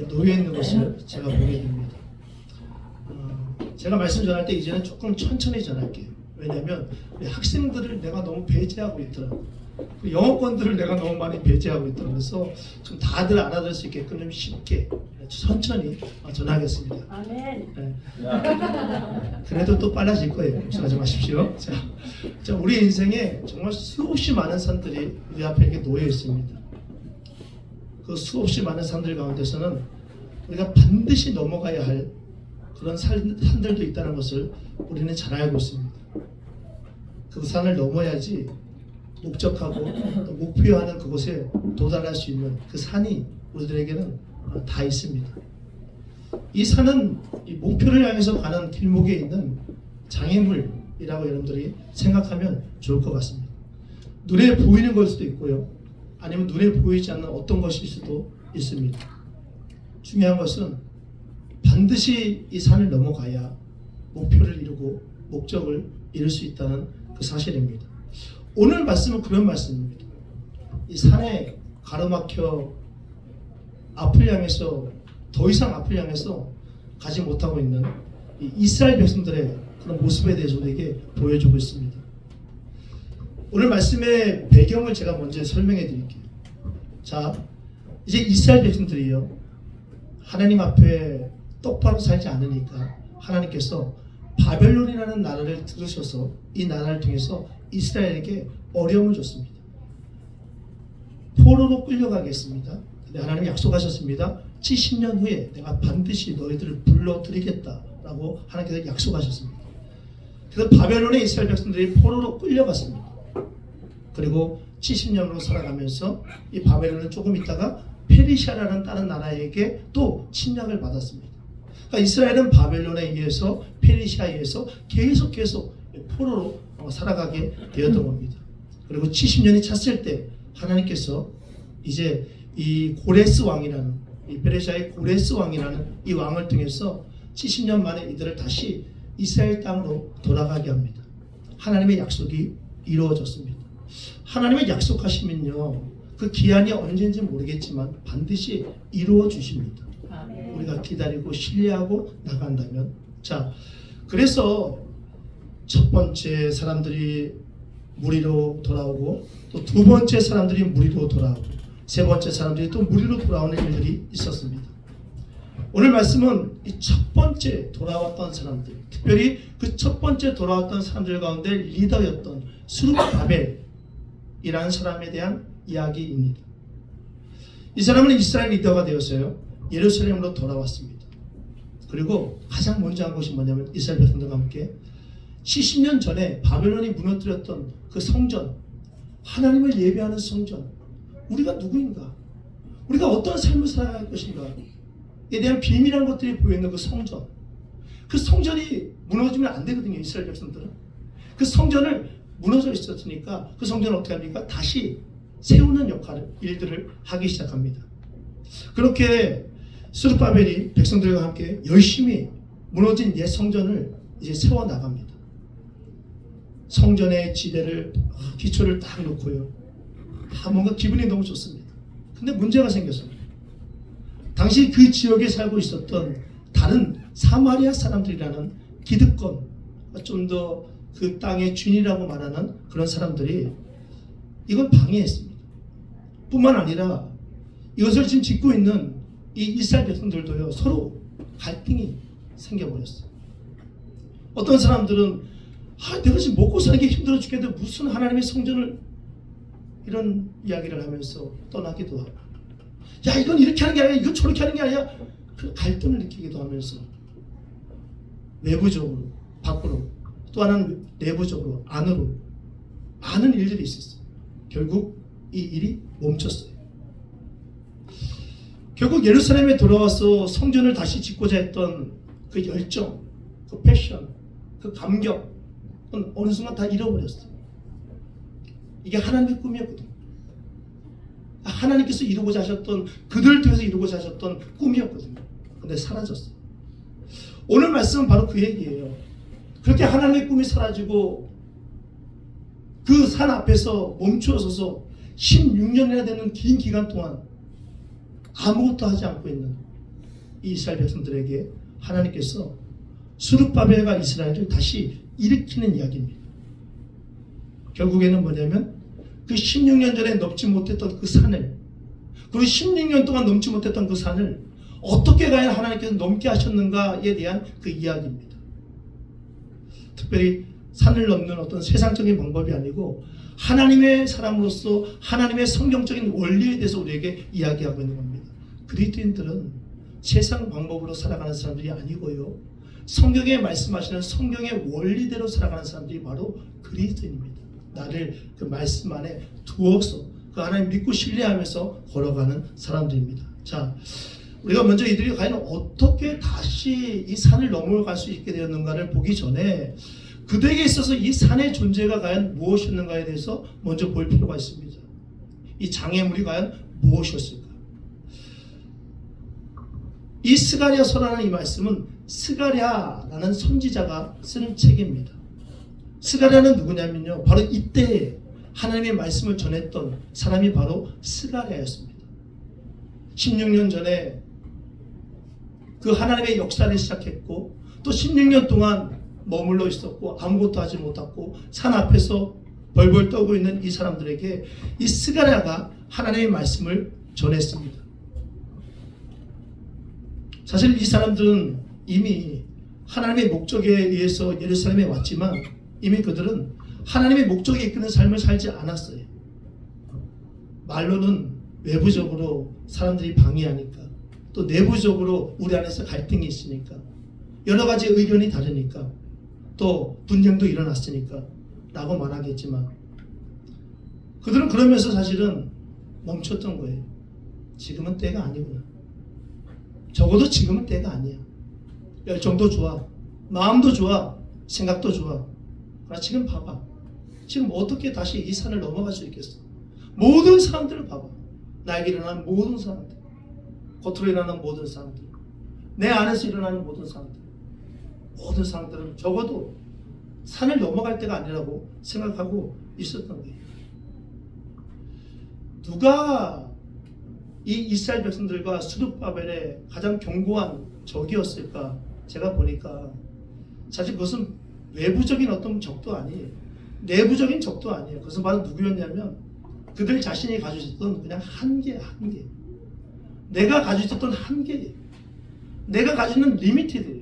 놓여 있는 것을 제가 보게 됩니다. 제가 말씀 전할 때 이제는 조금 천천히 전할게요. 왜냐하면 우리 학생들을 내가 너무 배제하고 있더라고요. 영어권들을 내가 너무 많이 배제하고 있다. 그래서 좀 다들 알아들을 수 있게끔 좀 쉽게 천천히 전하겠습니다. 아멘. 네. 그래도 또 빨라질 거예요. 걱정하지 마십시오. 자, 우리 인생에 정말 수없이 많은 산들이 우리 앞에 이렇게 놓여 있습니다. 그 수없이 많은 산들 가운데서는 우리가 반드시 넘어가야 할 그런 산들도 있다는 것을 우리는 잘 알고 있습니다. 그 산을 넘어야지 목적하고 또 목표하는 그곳에 도달할 수 있는 그 산이 우리들에게는 다 있습니다. 이 산은 이 목표를 향해서 가는 길목에 있는 장애물이라고 여러분들이 생각하면 좋을 것 같습니다. 눈에 보이는 걸 수도 있고요. 아니면 눈에 보이지 않는 어떤 것일 수도 있습니다. 중요한 것은 반드시 이 산을 넘어가야 목표를 이루고 목적을 이룰 수 있다는 그 사실입니다. 오늘 말씀은 그런 말씀입니다. 이 산에 가로막혀 앞을 향해서 더 이상 앞을 향해서 가지 못하고 있는 이 이스라엘 백성들의 그런 모습에 대해서 우리에게 보여주고 있습니다. 오늘 말씀의 배경을 제가 먼저 설명해 드릴게요. 자, 이제 이스라엘 백성들이요, 하나님 앞에 똑바로 살지 않으니까 하나님께서 바벨론이라는 나라를 들으셔서 이 나라를 통해서 이스라엘에게 어려움을 줬습니다. 포로로 끌려가겠습니다. 근데 하나님이 약속하셨습니다. 70년 후에 내가 반드시 너희들을 불러드리겠다라고 하나님께서 약속하셨습니다. 그래서 바벨론의 이스라엘 백성들이 포로로 끌려갔습니다. 그리고 70년으로 살아가면서 이 바벨론은 조금 있다가 페르시아라는 다른 나라에게 또 침략을 받았습니다. 그러니까 이스라엘은 바벨론에 의해서 페르시아에 의해서 계속 포로로 살아가게 되었던 겁니다. 그리고 70년이 찼을 때 하나님께서 이제 이 고레스 왕이라는 이 페르시아의 고레스 왕이라는 이 왕을 통해서 70년 만에 이들을 다시 이스라엘 땅으로 돌아가게 합니다. 하나님의 약속이 이루어졌습니다. 하나님의 약속하시면요, 그 기한이 언제인지 모르겠지만 반드시 이루어 주십니다. 우리가 기다리고 신뢰하고 나간다면. 자, 그래서 첫 번째 사람들이 무리로 돌아오고, 또 두 번째 사람들이 무리로 돌아오고, 세 번째 사람들이 또 무리로 돌아오는 일들이 있었습니다. 오늘 말씀은 이 첫 번째 돌아왔던 사람들, 특별히 그 첫 번째 돌아왔던 사람들 가운데 리더였던 스룹바벨이라는 사람에 대한 이야기입니다. 이 사람은 이스라엘 리더가 되었어요. 예루살렘으로 돌아왔습니다. 그리고 가장 먼저 한 것이 뭐냐면 이스라엘 백성들과 함께 70년 전에 바벨론이 무너뜨렸던 그 성전, 하나님을 예배하는 성전, 우리가 누구인가? 우리가 어떤 삶을 살아갈 것인가? 에 대한 비밀한 것들이 보이는 그 성전, 그 성전이 무너지면 안 되거든요. 이스라엘 백성들은 그 성전을 무너져 있었으니까 그 성전을 어떻게 합니까? 다시 세우는 역할을, 일들을 하기 시작합니다. 그렇게 스룹바벨이 백성들과 함께 열심히 무너진 옛 성전을 이제 세워 나갑니다. 성전의 지대를 기초를 딱 놓고요. 뭔가 기분이 너무 좋습니다. 근데 문제가 생겼습니다. 당시 그 지역에 살고 있었던 다른 사마리아 사람들이라는 기득권, 좀 더 그 땅의 주인이라고 말하는 그런 사람들이 이걸 방해했습니다. 뿐만 아니라 이것을 지금 짓고 있는 이 이스라엘 백성들도요, 서로 갈등이 생겨버렸어요. 어떤 사람들은 내가 지금 먹고 사는 게 힘들어 죽겠는데 무슨 하나님의 성전을, 이런 이야기를 하면서 떠나기도 하고, 야 이건 이렇게 하는 게 아니야, 이건 저렇게 하는 게 아니야, 그 갈등을 느끼기도 하면서 외부적으로 밖으로, 또 하나는 내부적으로 안으로 많은 일들이 있었어요. 결국 이 일이 멈췄어요. 결국 예루살렘에 돌아와서 성전을 다시 짓고자 했던 그 열정, 그 패션, 그 감격은 어느 순간 다 잃어버렸어요. 이게 하나님의 꿈이었거든요. 하나님께서 이루고자 하셨던, 그들을 통해서 이루고자 하셨던 꿈이었거든요. 근데 사라졌어요. 오늘 말씀은 바로 그 얘기예요. 그렇게 하나님의 꿈이 사라지고 그 산 앞에서 멈추어서서 16년이나 되는 긴 기간 동안 아무것도 하지 않고 있는 이 이스라엘 백성들에게 하나님께서 스룹바벨과 이스라엘을 다시 일으키는 이야기입니다. 결국에는 뭐냐면 그 16년 전에 넘지 못했던 그 산을, 그리고 16년 동안 넘지 못했던 그 산을 어떻게 가야 하나님께서 넘게 하셨는가에 대한 그 이야기입니다. 특별히 산을 넘는 어떤 세상적인 방법이 아니고 하나님의 사람으로서 하나님의 성경적인 원리에 대해서 우리에게 이야기하고 있는 겁니다. 그리스도인들은 세상 방법으로 살아가는 사람들이 아니고요, 성경에 말씀하시는 성경의 원리대로 살아가는 사람들이 바로 그리스도인입니다. 나를 그 말씀 안에 두어서 그 하나님 믿고 신뢰하면서 걸어가는 사람들입니다. 자, 우리가 먼저 이들이 과연 어떻게 다시 이 산을 넘어갈 수 있게 되었는가를 보기 전에 그들에게 있어서 이 산의 존재가 과연 무엇이었는가에 대해서 먼저 볼 필요가 있습니다. 이 장애물이 과연 무엇이었을까? 이 스가랴서라는 이 말씀은 스가랴라는 선지자가 쓴 책입니다. 스가랴는 누구냐면요, 바로 이때 하나님의 말씀을 전했던 사람이 바로 스가랴였습니다. 16년 전에 그 하나님의 역사를 시작했고, 또 16년 동안 머물러 있었고 아무것도 하지 못하고 산 앞에서 벌벌 떠고 있는 이 사람들에게 이 스가랴가 하나님의 말씀을 전했습니다. 사실 이 사람들은 이미 하나님의 목적에 의해서 예루살렘에 왔지만 이미 그들은 하나님의 목적에 이끄는 삶을 살지 않았어요. 말로는 외부적으로 사람들이 방해하니까, 또 내부적으로 우리 안에서 갈등이 있으니까, 여러 가지 의견이 다르니까, 또 분쟁도 일어났으니까 라고 말하겠지만 그들은 그러면서 사실은 멈췄던 거예요. 지금은 때가 아니구나. 적어도 지금은 때가 아니야. 열정도 좋아, 마음도 좋아, 생각도 좋아. 그러나 지금 봐봐. 지금 어떻게 다시 이 산을 넘어갈 수 있겠어? 모든 사람들을 봐봐. 나에게 일어나는 모든 사람들, 겉으로 일어나는 모든 사람들, 내 안에서 일어나는 모든 사람들, 모든 사람들은 적어도 산을 넘어갈 때가 아니라고 생각하고 있었던 거예요. 누가 이 이스라엘 백성들과 스룹바벨의 가장 견고한 적이었을까? 제가 보니까 사실 그것은 외부적인 어떤 적도 아니에요. 내부적인 적도 아니에요. 그것은 바로 누구였냐면 그들 자신이 가지고 있었던 그냥 한계. 내가 가지고 있었던 한계예요. 내가 가지고 있는 리미티드예요.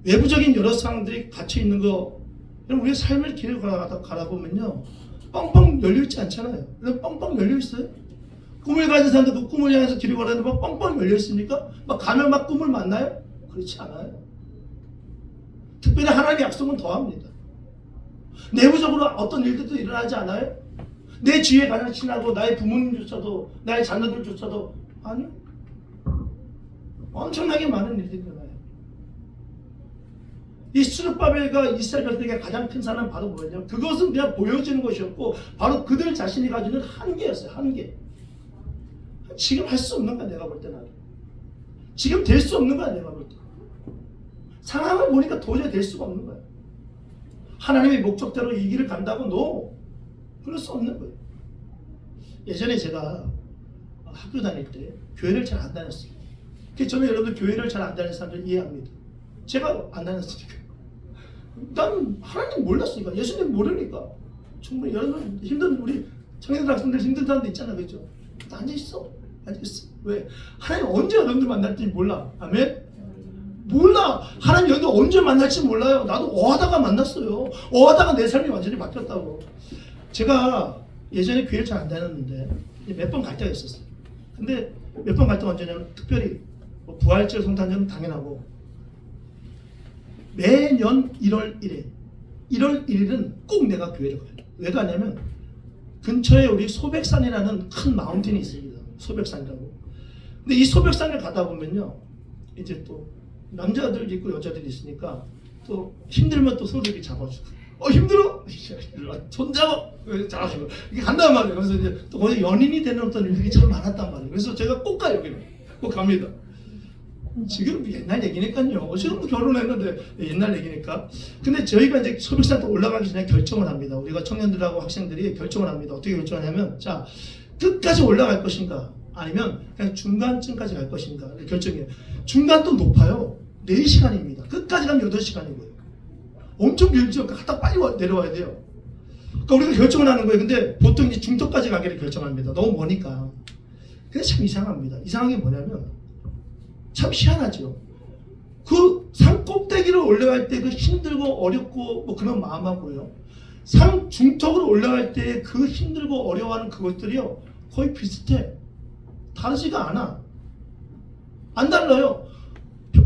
외부적인 여러 상황들이 갇혀 있는 거, 우리의 삶을 길을 가다보면요, 뻥뻥 열려 있지 않잖아요. 뻥뻥 열려 있어요. 꿈을 가진 사람들 그 꿈을 향해서 길을 걸었는데 막 뻥뻥 열려 있습니까? 막 가면 막 꿈을 만나요? 그렇지 않아요. 특별히 하나님의 약속은 더합니다. 내부적으로 어떤 일들도 일어나지 않아요? 내 주위에 가장 친하고 나의 부모님조차도 나의 자녀들조차도 아니요. 엄청나게 많은 일들이 일어나요. 이 스룹바벨과 이스라엘 백성에게 가장 큰 사람은 바로 뭐였냐면 그것은 그냥 보여지는 것이었고 바로 그들 자신이 가지고 있는 한계였어요. 한계. 지금 할 수 없는 거야 내가 볼 때는. 지금 될 수 없는 거야 내가 볼 때. 상황을 보니까 도저히 될 수가 없는 거야. 하나님의 목적대로 이 길을 간다고 너 그럴 수 없는 거예요. 예전에 제가 학교 다닐 때 교회를 잘 안 다녔어요. 저는 여러분들 교회를 잘 안 다니는 사람들 이해합니다. 제가 안 다녔으니까. 난 하나님 몰랐으니까. 예수님 모르니까. 정말 여러분 힘든 우리 청년들 학생들 힘든 사람들 있잖아. 그렇죠? 앉아있어. 왜? 하나님 언제 여러분들 만날지 몰라. 아멘? 몰라. 하나님 여러분들 언제 만날지 몰라요. 나도 어하다가 만났어요. 어하다가 내 삶이 완전히 바뀌었다고. 제가 예전에 교회를 잘 안 다녔는데 몇 번 갈 때가 있었어요. 근데 몇 번 갈 때가 언제냐면 특별히 부활절 성탄절은 당연하고 매년 1월 1일 1월 1일은 꼭 내가 교회를 가요. 왜 가냐면 근처에 우리 소백산이라는 큰 마운틴이 있습니다. 소백산이라고. 근데 이 소백산을 가다 보면요, 이제 또 남자들 있고 여자들이 있으니까 또 힘들면 또 서로 이렇게 잡아주고, 힘들어? 손 잡아! 잡아주고 이렇게 간단 말이에요. 그래서 이제 또 거기서 연인이 되는 어떤 일들이 참 많았단 말이에요. 그래서 제가 꼭 가요. 여기는 꼭 갑니다. 지금 옛날 얘기니까요. 지금 결혼했는데 옛날 얘기니까. 근데 저희가 이제 소백산 또 올라가기 전에 결정을 합니다. 우리가 청년들하고 학생들이 결정을 합니다. 어떻게 결정하냐면, 자, 끝까지 올라갈 것인가 아니면 그냥 중간쯤까지 갈 것인가 결정해요. 중간도 높아요. 4시간입니다. 끝까지 가면 8시간이고요. 엄청 길죠. 갔다 빨리 내려와야 돼요. 그러니까 우리가 결정을 하는 거예요. 근데 보통 이제 중턱까지 가기를 결정합니다. 너무 머니까. 근데 참 이상합니다. 이상한 게 뭐냐면 참 희한하죠. 그 산 꼭대기로 올라갈 때 그 힘들고 어렵고 뭐 그런 마음하고요, 산 중턱으로 올라갈 때 그 힘들고 어려워하는 그것들이요 거의 비슷해. 다르지가 않아. 안 달라요.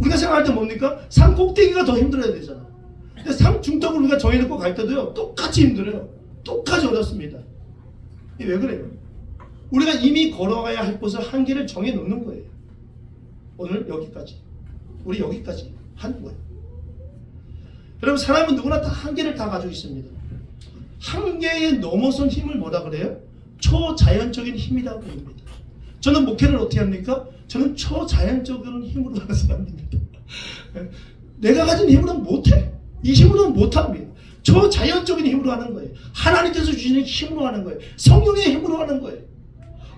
우리가 생각할 때 뭡니까? 산 꼭대기가 더 힘들어야 되잖아. 근데 산 중턱을 우리가 정해놓고 갈 때도요 똑같이 힘들어요. 똑같이 어렵습니다. 이게 왜 그래요? 우리가 이미 걸어가야 할 곳을 한계를 정해놓는 거예요. 오늘 여기까지, 우리 여기까지 한 거예요. 여러분, 사람은 누구나 다 한계를 다 가지고 있습니다. 한계에 넘어선 힘을 뭐라 그래요? 초자연적인 힘이라고 부릅니다. 저는 목회를 어떻게 합니까? 저는 초자연적인 힘으로 하는 사람입니다. 내가 가진 힘으로는 못해. 이 힘으로는 못합니다. 초자연적인 힘으로 하는 거예요. 하나님께서 주시는 힘으로 하는 거예요. 성령의 힘으로 하는 거예요.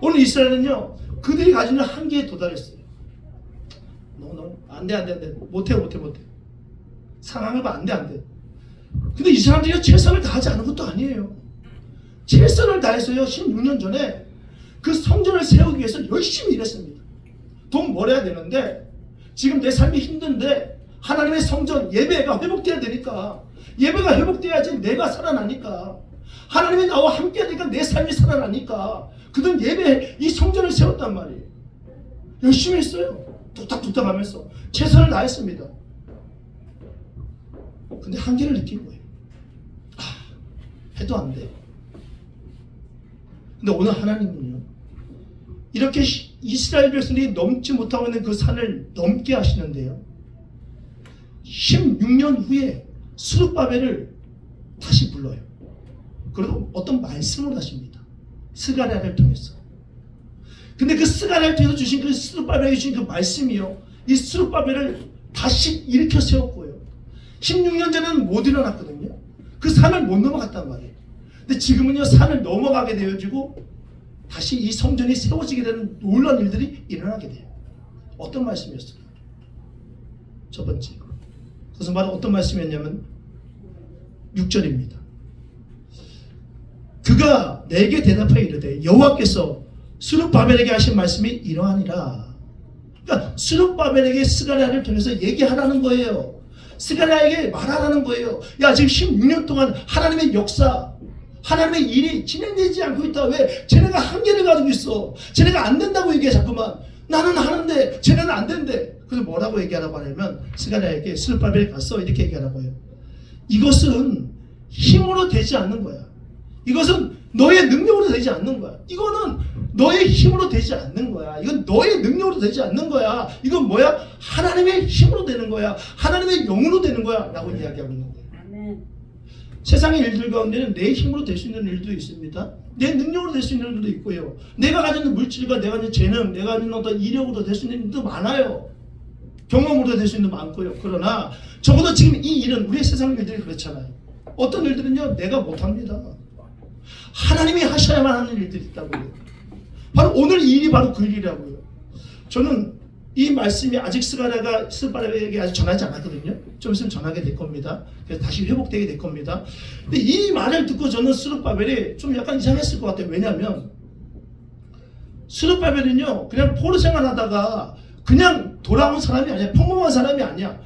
오늘 이스라엘은요 그들이 가지는 한계에 도달했어요. 안 돼. 못해. 상황을 봐. 안 돼. 근데 이 사람들이 최선을 다하지 않은 것도 아니에요. 최선을 다해서요 16년 전에 그 성전을 세우기 위해서 열심히 일했습니다. 돈 벌어야 되는데 지금 내 삶이 힘든데 하나님의 성전 예배가 회복돼야 되니까, 예배가 회복돼야지 내가 살아나니까, 하나님이 나와 함께 하니까 내 삶이 살아나니까 그들은 예배 이 성전을 세웠단 말이에요. 열심히 했어요. 뚝딱뚝딱 하면서 최선을 다했습니다. 근데 한계를 느낀 거예요. 해도 안 돼. 근데 오늘 하나님은요, 이렇게 이스라엘 백성들이 넘지 못하고 있는 그 산을 넘게 하시는데요, 16년 후에 스룹바벨을 다시 불러요. 그리고 어떤 말씀을 하십니다. 스가랴를 통해서. 근데 그 스가랴를 통해서 주신 그 스룹바벨에게 주신 그 말씀이요, 이 스룹바벨을 다시 일으켜 세웠고요. 16년 전에는 못 일어났거든요. 그 산을 못 넘어갔단 말이에요. 근데 지금은요, 산을 넘어가게 되어지고 다시 이 성전이 세워지게 되는 놀라운 일들이 일어나게 돼요. 어떤 말씀이었어요? 첫 번째, 그것은 바로 어떤 말씀이었냐면 6절입니다. 그가 내게 대답하여 이르되 여호와께서 스룹바벨에게 하신 말씀이 이러하니라. 그러니까 스룹바벨에게 스가랴를 통해서 얘기하라는 거예요. 스가랴에게 말하라는 거예요. 야, 지금 16년 동안 하나님의 역사, 하나님의 일이 진행되지 않고 있다. 왜? 쟤네가 한계를 가지고 있어. 쟤네가 안 된다고 얘기해. 자꾸만 나는 하는데 쟤네는 안 된대. 그래서 뭐라고 얘기하라고 하냐면 스가랴에게 스룹바벨에 가서 이렇게 얘기하라고 해요. 이것은 힘으로 되지 않는 거야. 이것은 너의 능력으로 되지 않는 거야. 이거는 너의 힘으로 되지 않는 거야. 이건 너의 능력으로 되지 않는 거야. 이건 뭐야? 하나님의 힘으로 되는 거야. 하나님의 영으로 되는 거야. 라고 이야기하고 있는 거예요. 세상의 일들 가운데는 내 힘으로 될 수 있는 일도 있습니다. 내 능력으로 될 수 있는 일도 있고요. 내가 가진 물질과 내가 가진 재능, 내가 가진 어떤 이력으로 될 수 있는 일도 많아요. 경험으로 될 수 있는 도 많고요. 그러나 적어도 지금 이 일은, 우리의 세상 일들이 그렇잖아요. 어떤 일들은요, 내가 못합니다. 하나님이 하셔야만 하는 일들이 있다고요. 바로 오늘 이 일이 바로 그 일이라고요. 저는 이 말씀이 아직 스가랴가 스룹바벨에게 아직 전하지 않았거든요. 좀 있으면 전하게 될 겁니다. 그래서 다시 회복되게 될 겁니다. 근데 이 말을 듣고 저는 스룹바벨이 좀 약간 이상했을 것 같아요. 왜냐하면 스룹바벨은요, 그냥 포로 생활하다가 그냥 돌아온 사람이 아니야. 평범한 사람이 아니야.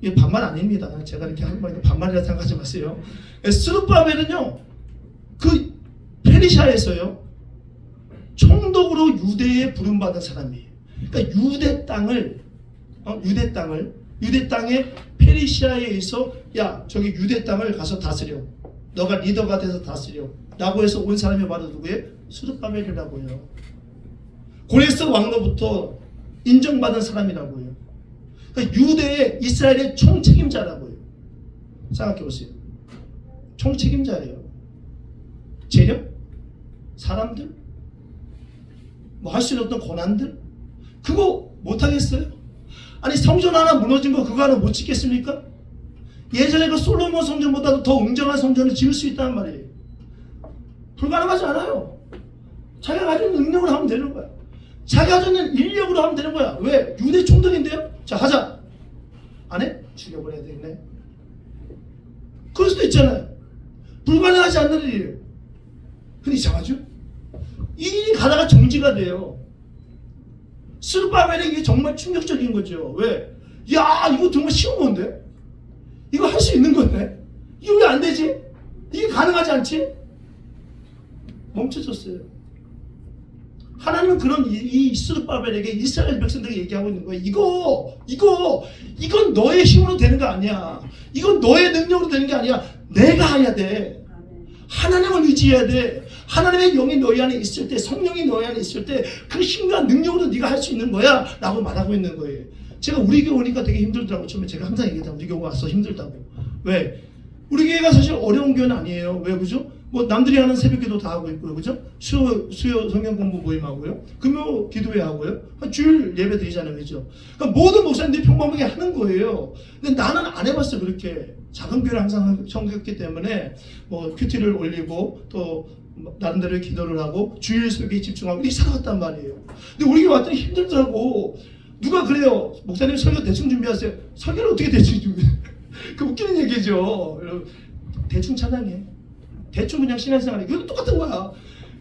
이게 반말 아닙니다. 제가 이렇게 하는 거니까 반말이라 생각하지 마세요. 스룹바벨은요, 그 페르시아에서요, 총독으로 유대에 부름받은 사람이에요. 그러니까 유대 땅에 페르시아에 있어, 야, 저기 유대 땅을 가서 다스려. 너가 리더가 돼서 다스려. 라고 해서 온 사람이 바로 누구예요? 스룹바벨이라고요. 고레스 왕로부터 인정받은 사람이라고요. 그러니까 유대의 이스라엘의 총책임자라고요. 생각해 보세요. 총책임자예요. 재력? 사람들? 뭐 할 수 있는 어떤 권한들? 그거 못하겠어요? 아니, 성전 하나 무너진 거 그거 하나 못 짓겠습니까? 예전에 그 솔로몬 성전보다도 더 웅장한 성전을 지을 수 있다는 말이에요. 불가능하지 않아요. 자기가 가진 능력으로 하면 되는 거야. 자기가 가진 인력으로 하면 되는 거야. 왜? 유대 총독인데요? 자, 하자. 안 해? 죽여버려야 되겠네. 그럴 수도 있잖아요. 불가능하지 않는 일이에요. 근데 이상하죠? 이 일이 가다가 정지가 돼요. 스룹바벨에게 정말 충격적인 거죠. 왜? 야, 이거 정말 쉬운 건데? 이거 할 수 있는 건데? 이거 왜 안 되지? 이게 가능하지 않지? 멈춰졌어요. 하나님은 그런 이 스룹바벨에게, 이스라엘 백성들에게 얘기하고 있는 거예요. 이건 너의 힘으로 되는 거 아니야. 이건 너의 능력으로 되는 게 아니야. 내가 해야 돼. 하나님을 의지해야 돼. 하나님의 영이 너희 안에 있을 때, 성령이 너희 안에 있을 때 그 힘과 능력으로 네가 할 수 있는 거야 라고 말하고 있는 거예요. 제가 우리 교회 오니까 되게 힘들더라고요. 처음에 제가 항상 얘기했다. 우리 교회 와서 힘들다고. 왜? 우리 교회가 사실 어려운 교회는 아니에요. 왜? 그죠? 뭐 남들이 하는 새벽기도 다 하고 있고요. 그죠? 수요 성경 공부 모임하고요. 금요 기도회 하고요. 주일 예배 드리잖아요. 그죠? 그러니까 모든 목사님들이 평범하게 하는 거예요. 근데 나는 안 해봤어요. 그렇게. 작은 교회를 항상 섬겼기 때문에 뭐 큐티를 올리고 또 나름대로 기도를 하고 주일 설교에 집중하고 이렇게 살아왔단 말이에요. 근데 우리 교회 왔더니 힘들더라고. 누가 그래요. 목사님 설교 대충 준비하세요. 설교를 어떻게 대충 준비해? 그 웃기는 얘기죠. 대충 찬양해. 대충 그냥 신앙생활해. 이거 똑같은 거야.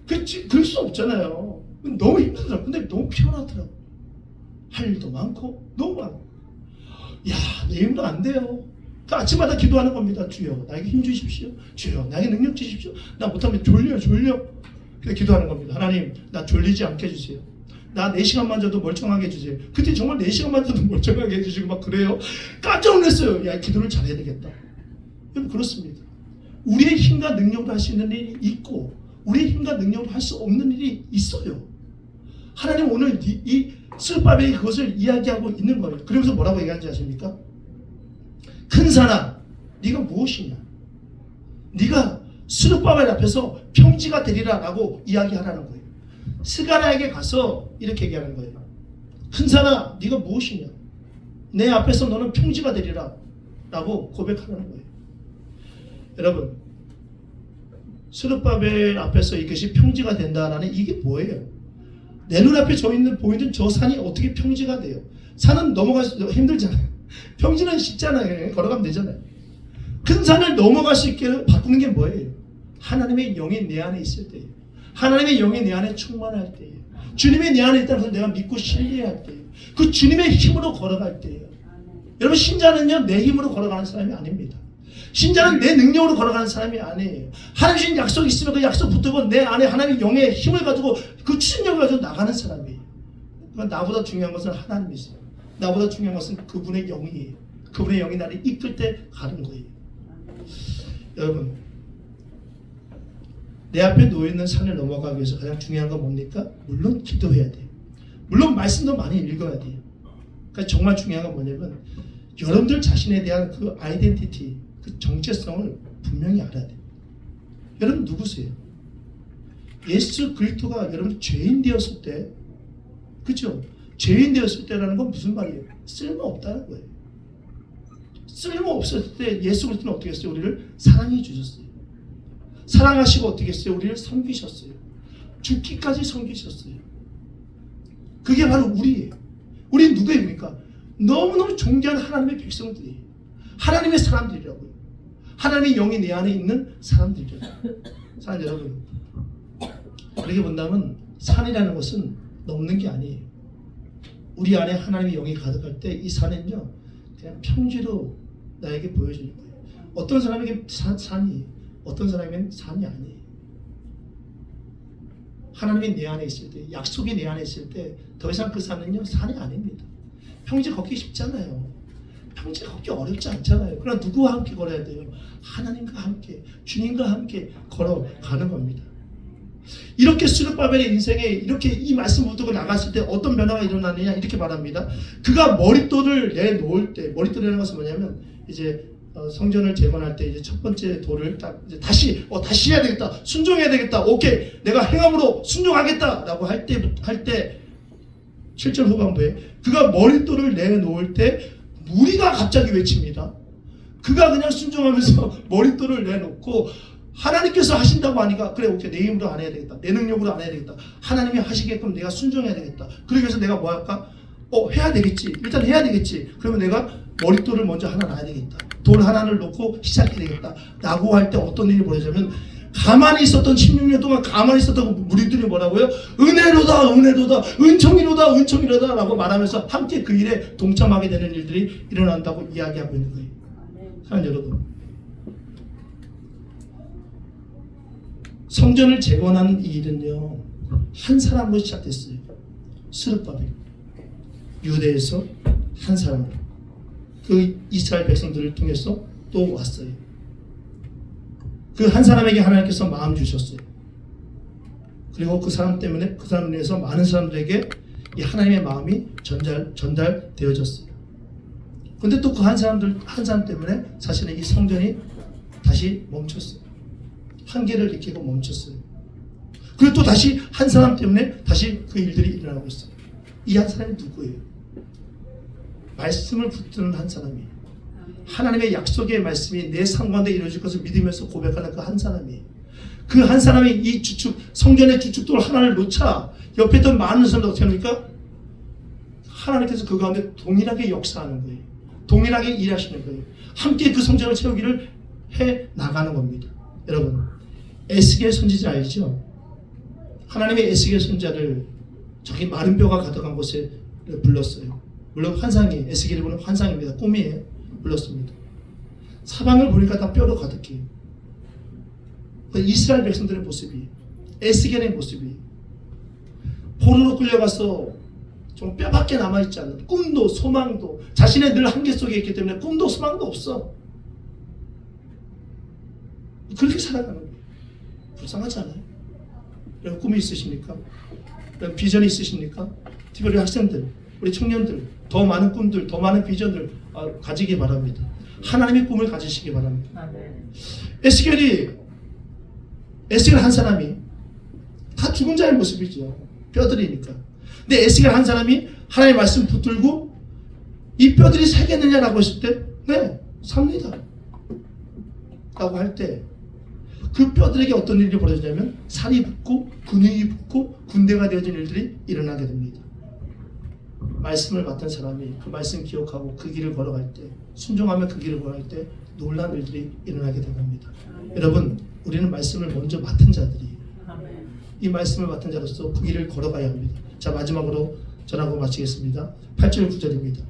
그럴 수 없잖아요. 너무 힘들더라고. 근데 너무 피곤하더라고. 할 일도 많고 너무 많고. 야, 내 힘도 안 돼요. 그 아침마다 기도하는 겁니다. 주여, 나에게 힘 주십시오. 주여, 나에게 능력 주십시오. 나 못하면 졸려. 그래서 기도하는 겁니다. 하나님, 나 졸리지 않게 해주세요. 나 4시간만 자도 멀쩡하게 해주세요. 그때 정말 4시간만 자도 멀쩡하게 해주시고 막 그래요. 깜짝 놀랐어요. 야, 기도를 잘해야 되겠다. 여러분, 그렇습니다. 우리의 힘과 능력으로 할 수 있는 일이 있고, 우리의 힘과 능력으로 할 수 없는 일이 있어요. 하나님 오늘 이 스룹바벨이 그것을 이야기하고 있는 거예요. 그러면서 뭐라고 얘기하는지 아십니까? 큰 사람, 네가 무엇이냐? 네가 스룹바벨 앞에서 평지가 되리라 라고 이야기하라는 거예요. 스가랴에게 가서 이렇게 얘기하는 거예요. 큰 사람, 네가 무엇이냐? 내 앞에서 너는 평지가 되리라 라고 고백하라는 거예요. 여러분, 스룹바벨 앞에서 이것이 평지가 된다라는 이게 뭐예요? 내 눈앞에 보이는 저 산이 어떻게 평지가 돼요? 산은 넘어가기 힘들잖아요. 평지는 쉽잖아요. 걸어가면 되잖아요. 큰 산을 넘어갈 수 있게 바꾸는 게 뭐예요? 하나님의 영이 내 안에 있을 때예요. 하나님의 영이 내 안에 충만할 때예요. 주님이 내 안에 있다는 것을 내가 믿고 신뢰할 때예요. 그 주님의 힘으로 걸어갈 때예요. 여러분, 신자는요 내 힘으로 걸어가는 사람이 아닙니다. 신자는 내 능력으로 걸어가는 사람이 아니에요. 하나님 주신 약속이 있으면 그 약속 붙들고 내 안에 하나님의 영의 힘을 가지고 그 추진력을 가지고 나가는 사람이에요. 그러니까 나보다 중요한 것은 하나님이세요. 나보다 중요한 것은 그분의 영이에요. 그분의 영이 나를 이끌 때 가는 거예요. 여러분, 내 앞에 놓여있는 산을 넘어가기 위해서 가장 중요한 건 뭡니까? 물론 기도해야 돼요. 물론 말씀도 많이 읽어야 돼요. 그러니까 정말 중요한 건 뭐냐면 여러분들 자신에 대한 그 아이덴티티, 그 정체성을 분명히 알아야 돼요. 여러분 누구세요? 예수 그리스도가 여러분 죄인 되었을 때, 그렇죠? 죄인 되었을 때라는 건 무슨 말이에요? 쓸모없다는 거예요. 쓸모없을 때 예수 그리스도는 어떻게 했어요? 우리를 사랑해 주셨어요. 사랑하시고 어떻게 했어요? 우리를 섬기셨어요. 죽기까지 섬기셨어요. 그게 바로 우리예요. 우리는 누구입니까? 너무너무 존귀한 하나님의 백성들이에요. 하나님의 사람들이라고요. 하나님의 영이 내 안에 있는 사람들이라고요. 사랑 여러분, 그렇게 본다면 산이라는 것은 넘는 게 아니에요. 우리 안에 하나님의 영이 가득할 때 이 산은요 그냥 평지로 나에게 보여지는 거예요. 어떤 사람에게 산이, 어떤 사람에게는 산이 아니에요. 하나님이 내 안에 있을 때, 약속이 내 안에 있을 때 더 이상 그 산은요 산이 아닙니다. 평지 걷기 쉽잖아요. 평지 걷기 어렵지 않잖아요. 그러나 누구와 함께 걸어야 돼요? 하나님과 함께, 주님과 함께 걸어가는 겁니다. 이렇게 스룹바벨의 인생에 이렇게 이 말씀 붙들고 나갔을 때 어떤 변화가 일어나느냐 이렇게 말합니다. 그가 머릿돌을 내놓을 때, 머릿돌이라는 것은 뭐냐면 이제 성전을 재건할 때 이제 첫 번째 돌을 딱 이제 다시 해야 되겠다, 순종해야 되겠다, 오케이 내가 행함으로 순종하겠다라고 할 때 7절 후반부에 그가 머릿돌을 내놓을 때 무리가 갑자기 외칩니다. 그가 그냥 순종하면서 머릿돌을 내놓고 하나님께서 하신다고 하니까 그래 오케이 내 힘으로 안 해야 되겠다, 내 능력으로 안 해야 되겠다, 하나님이 하시게끔 내가 순종해야 되겠다. 그러기 위해서 내가 뭐 할까? 해야 되겠지. 일단 해야 되겠지. 그러면 내가 머릿돌을 먼저 하나 놔야 되겠다, 돌 하나를 놓고 시작해야 되겠다 라고 할 때 어떤 일이 벌어지냐면 가만히 있었던 16년 동안 가만히 있었던 무리들이 뭐라고요? 은혜로다 은혜로다 은총이로다 은총이로다 라고 말하면서 함께 그 일에 동참하게 되는 일들이 일어난다고 이야기하고 있는 거예요. 사랑하는 여러분, 성전을 재건하는 이 일은요 한 사람으로 시작됐어요. 스룹바벨, 유대에서 한 사람으로 그 이스라엘 백성들을 통해서 또 왔어요. 그 한 사람에게 하나님께서 마음 주셨어요. 그리고 그 사람 때문에, 그 사람을 위해서 많은 사람들에게 이 하나님의 마음이 전달되어졌어요. 근데 또 그 한 사람 때문에 사실은 이 성전이 다시 멈췄어요. 한계를 느끼고 멈췄어요. 그리고 또 다시 한 사람 때문에 다시 그 일들이 일어나고 있어요. 이 한 사람이 누구예요? 말씀을 붙드는 한 사람이에요. 하나님의 약속의 말씀이 내 삶 가운데 이루어질 것을 믿으면서 고백하는 그 한 사람이에요. 그 한 사람이 이 성전의 주축돌 하나를 놓자 옆에 있던 많은 사람들 어떻게 합니까? 하나님께서 그 가운데 동일하게 역사하는 거예요. 동일하게 일하시는 거예요. 함께 그 성전을 채우기를 해 나가는 겁니다. 여러분, 에스겔 선지자 알죠? 하나님의 에스겔 선지자를 저기 마른 뼈가 가득한 곳에 불렀어요. 물론 환상이에요. 에스겔을 보는 환상입니다. 꿈이에요. 불렀습니다. 사방을 보니까 다 뼈로 가득해요. 이스라엘 백성들의 모습이, 에스겔의 모습이 포로로 끌려가서 좀 뼈밖에 남아있지 않는 꿈도 소망도, 자신의 늘 한계 속에 있기 때문에 꿈도 소망도 없어. 그렇게 살아가는 거예요. 불쌍하지 않아요? 여러분 꿈이 있으십니까? 여러분 비전이 있으십니까? 특히 우리 학생들, 우리 청년들 더 많은 꿈들, 더 많은 비전을 가지기 바랍니다. 하나님의 꿈을 가지시기 바랍니다. 에스겔 한 사람이 다 죽은 자의 모습이죠. 뼈들이니까. 근데 에스겔 한 사람이 하나님의 말씀 붙들고 이 뼈들이 살겠느냐라고 했을 때 네, 삽니다 라고 할 때 그 뼈들에게 어떤 일이 벌어지냐면 살이 붙고 근육이 붙고 군대가 되어진 일들이 일어나게 됩니다. 말씀을 받던 사람이 그 말씀 기억하고 그 길을 걸어갈 때, 순종하며 그 길을 걸어갈 때 놀라운 일들이 일어나게 됩니다. 여러분, 우리는 말씀을 먼저 맡은 자들이 이 말씀을 맡은 자로서 그 길을 걸어가야 합니다. 자, 마지막으로 전하고 마치겠습니다. 8절 9절입니다.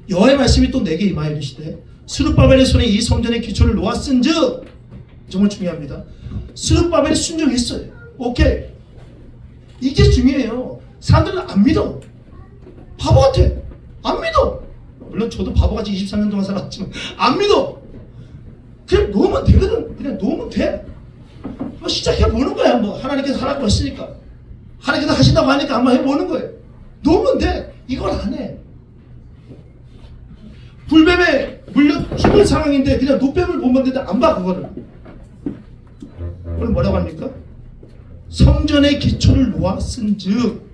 여호와의 말씀이 또 내게 임하여 이르시되 스룹바벨의 손에 이 성전의 기초를 놓았은즉, 정말 중요합니다. 스룹바벨이 순종했어요. 오케이, 이게 중요해요. 사람들은 안 믿어. 바보 같아. 안 믿어. 물론 저도 바보같이 23년 동안 살았지만 안 믿어. 그냥 놓으면 되거든. 그냥 놓으면 돼. 뭐 시작해 보는 거야. 뭐 하나님께서 하라고 했으니까, 하나님께서 하신다고 하니까 한번 해보는 거예요. 놓으면 돼. 이걸 안 해. 불뱀에 물려 죽을 상황인데 그냥 노뱀을 못 봤는데 안 봐. 그거를 오늘 뭐라고 합니까? 성전의 기초를 놓았은즉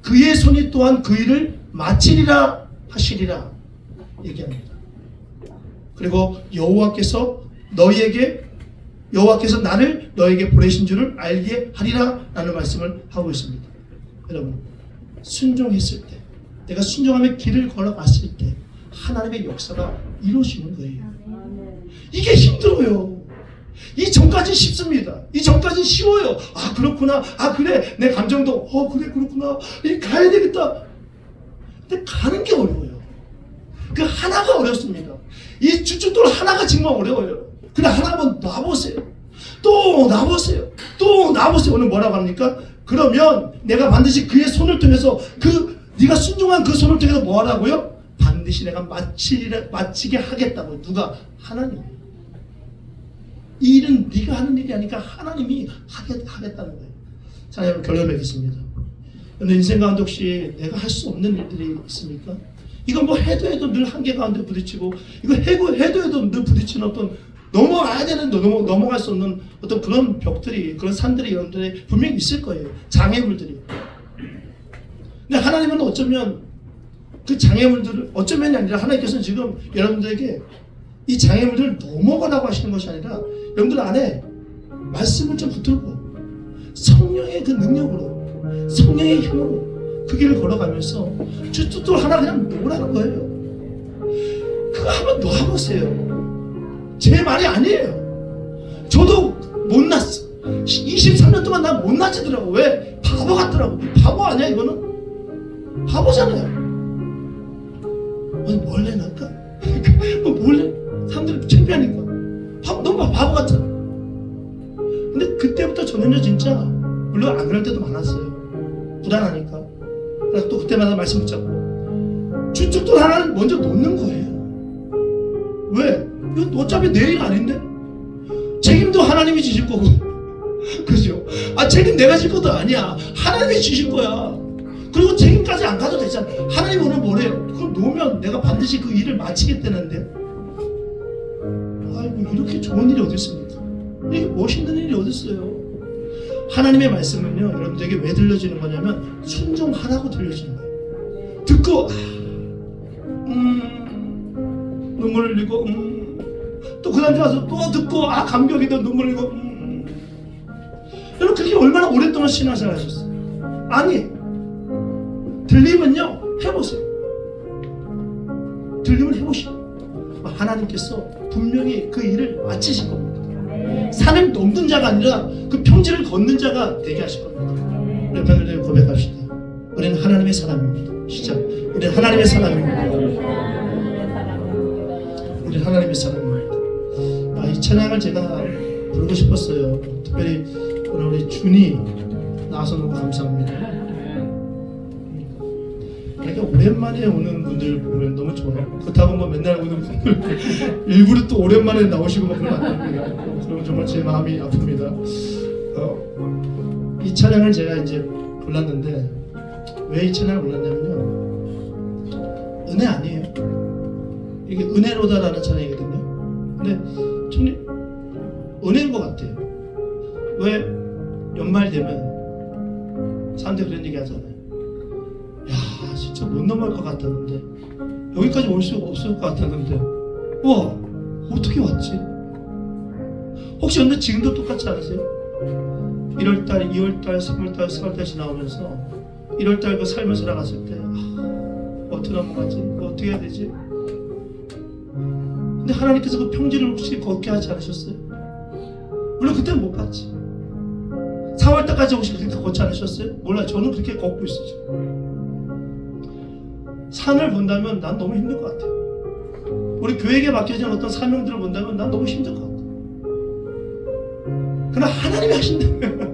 그의 손이 또한 그 일을 마치리라 하시리라 얘기합니다. 그리고 여호와께서 나를 너에게 보내신 줄을 알게 하리라 라는 말씀을 하고 있습니다. 여러분, 순종했을 때, 내가 순종하며 길을 걸어갔을 때 하나님의 역사가 이루어지는 거예요. 이게 힘들어요. 이 전까지 쉽습니다. 이 전까지 쉬워요. 아, 그렇구나. 아, 그래. 내 감정도 그래, 그렇구나. 가야 되겠다. 근데 가는 게 어려워요. 그 하나가 어렵습니다. 이 주춧돌 하나가 정말 어려워요. 그래, 하나만 놔보세요. 또 놔보세요. 또 놔보세요. 오늘 뭐라고 합니까? 그러면 내가 반드시 그의 손을 통해서 네가 순종한 그 손을 통해서 뭐 하라고요? 반드시 내가 마치게 하겠다고. 누가? 하나님. 이 일은 네가 하는 일이 아니니까 하나님이 하겠다는 거예요. 자, 여러분, 결론 맺겠습니다. 여러분, 인생 가운데 혹시 내가 할 수 없는 일들이 있습니까? 이건 뭐 해도 늘 한계 가운데 부딪히고, 이거 해도 늘 부딪히는 어떤 넘어가야 되는, 넘어갈 수 없는 어떤 그런 벽들이, 그런 산들이 여러분들이 분명히 있을 거예요. 장애물들이. 근데 하나님은 어쩌면 그 장애물들을, 어쩌면이 아니라 하나님께서는 지금 여러분들에게 이 장애물들을 넘어가라고 하시는 것이 아니라 여러분들 안에 말씀을 좀 붙들고 성령의 그 능력으로, 성령의 힘으로 그 길을 걸어가면서 주춧돌 하나 그냥 놓으라는 거예요. 그거 한번 놓아보세요. 제 말이 아니에요. 저도 못났어. 23년 동안 난 못났지더라고. 왜? 바보 같더라고. 바보 아니야 이거는? 바보잖아요. 아니 뭘 내놨까? 뭘 내? 사람들이 창피하니까. 너무 바보 같잖아. 근데 그때부터 저는요 진짜, 물론 안 그럴 때도 많았어요. 불안하니까. 그래서 또 그때마다 말씀 붙잡고 주춧돌 하나는 먼저 놓는 거예요. 왜? 이건 어차피 내일 아닌데? 책임도 하나님이 지실 거고 그죠? 책임 내가 질 것도 아니야. 하나님이 지실 거야. 그리고 책임까지 안 가도 되잖아. 하나님 오늘 뭐래요? 그걸 놓으면 내가 반드시 그 일을 마치겠다는데. 아이고, 이렇게 좋은 일이 어디 있습니까? 이렇게 멋있는 일이 어디 있어요? 하나님의 말씀은요 여러분들에게 왜 들려지는 거냐면 순종하라고 들려지는 거예요. 듣고 눈물을 흘리고 또 그 다음에 와서 또 듣고 감격이다 눈물 흘리고 여러분, 그게 얼마나 오랫동안 신앙생활 하셨어요? 아니, 들리면요 해보세요. 들리면 해보시오. 하나님께서 분명히 그 일을 마치실 겁니다. 산을 넘는 자가 아니라 그 평지를 걷는 자가 되게 하실 겁니다. 우리 편들들 고백합시다. 우리는 하나님의 사람입니다. 시작. 우리는 하나님의 사람입니다. 우리는 하나님의 사람입니다. 이 찬양을 제가 부르고 싶었어요. 특별히 오늘 우리 준이 나와서 너무 감사합니다. 이렇게 오랜만에 오는 분들 보면 너무 좋아요. 그렇다고 뭐 맨날 오는 분들 일부러 또 오랜만에 나오시고 막 그러면 안 됩니다. 그러면 정말 제 마음이 아픕니다. 이 찬양을 제가 이제 골랐는데 왜 이 찬양을 골랐냐면요, 은혜 아니에요. 이게 은혜로다라는 찬양이거든요. 근데 참 은혜인 것 같아요. 왜 연말 되면 사람들이 그런 얘기 하잖아요. 야, 진짜 못 넘어갈 것 같았는데, 여기까지 올 수 없을 것 같았는데, 와, 어떻게 왔지? 혹시 근데 지금도 똑같지 않으세요? 1월달, 2월달, 3월달, 4월달 지나오면서 1월달 그 살면서 나갔을 때, 어떻게 넘어가지? 어떻게 해야 되지? 근데 하나님께서 그 평지를 혹시 걷게 하지 않으셨어요? 물론 그때는 못 봤지. 4월달까지 혹시 그렇게 걷지 않으셨어요? 몰라요. 저는 그렇게 걷고 있어요. 산을 본다면 난 너무 힘들 것 같아요. 우리 교회에게 맡겨진 어떤 사명들을 본다면 난 너무 힘들 것 같아요. 그러나 하나님이 하신다면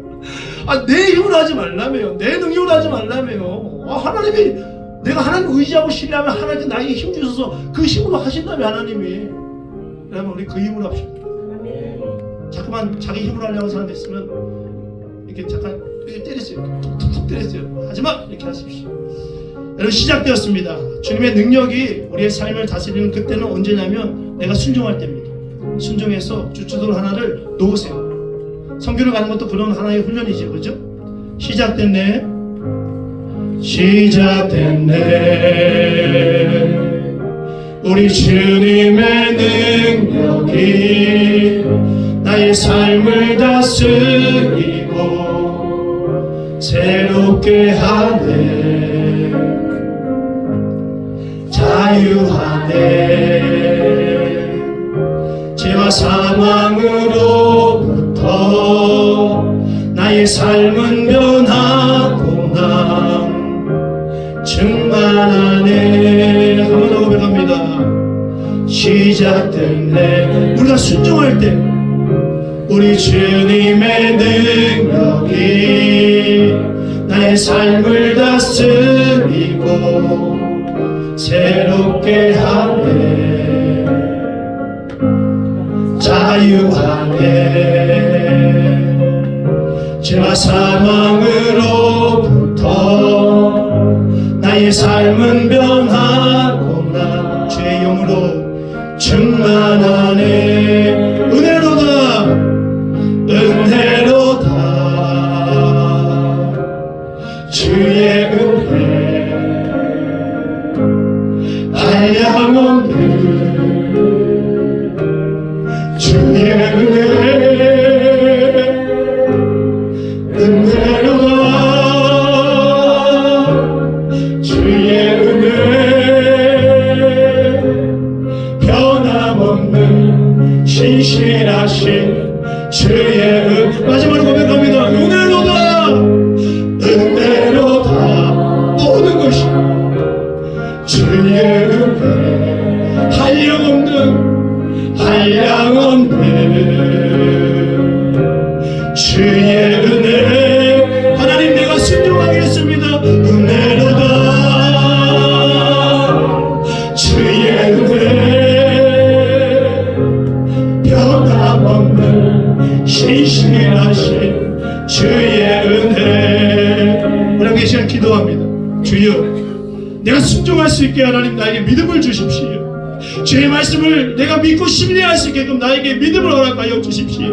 내 힘으로 하지 말라며요. 내 능력으로 하지 말라며요. 하나님이, 내가 하나님 의지하고 신뢰하면 하나님께 나에게 힘 주셔서 그 힘으로 하신다며 하나님이. 그러면 우리 그 힘으로 합시다. 자꾸만 자기 힘으로 하려고 하는 사람들 있으면 이렇게 잠깐 이렇게 때리세요. 툭툭툭 때리세요. 하지마! 이렇게 하십시오. 여러분, 시작되었습니다. 주님의 능력이 우리의 삶을 다스리는 그때는 언제냐면 내가 순종할 때입니다. 순종해서 주춧돌 하나를 놓으세요. 선교를 가는 것도 그런 하나의 훈련이지, 그죠? 시작됐네. 우리 주님의 능력이 나의 삶을 다스리고 새롭게 하네. 자유하네. 죄와 사망으로부터 나의 삶은 변하구나. 충만하네. 한 번 더 고백합니다. 시작됐네. 우리가 순종할 때 우리 주님의 능력이 나의 삶을 다스리고 새롭게 하네. 자유하네. 죄와 사망으로부터 나의 삶은 변하구나. 주의 영으로 충만하네. 은혜로다, 은혜로다. 주의 은혜 한량없는 주의 은혜로다. 주의 은혜 변함없는 신실하신 주의 은. 마지막으로 고백합니다. 은혜로다, 은혜로다. 모든 것이 주의 은혜 한량없는 주의 은혜. 하나님, 내가 순종하겠습니다. 은혜로다. 주의 은혜 변함없는 신실하신 주의 은혜. 하나님, 이 시간 기도합니다. 주여, 내가 순종할 수 있게 하나님 나에게 믿음을 주십시오. 주의 말씀을 내가 믿고 신뢰할 수 있게끔 나에게 믿음을 허락하여 주십시오.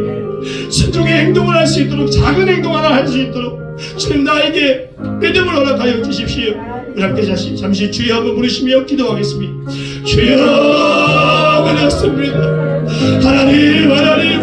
순종의 행동을 할 수 있도록, 작은 행동 하나 할 수 있도록 주님 나에게 믿음을 허락하여 주십시오. 우리 함께 잠시 주여 한번 부르시며 기도하겠습니다. 주여, 그렇습니다. 하나님,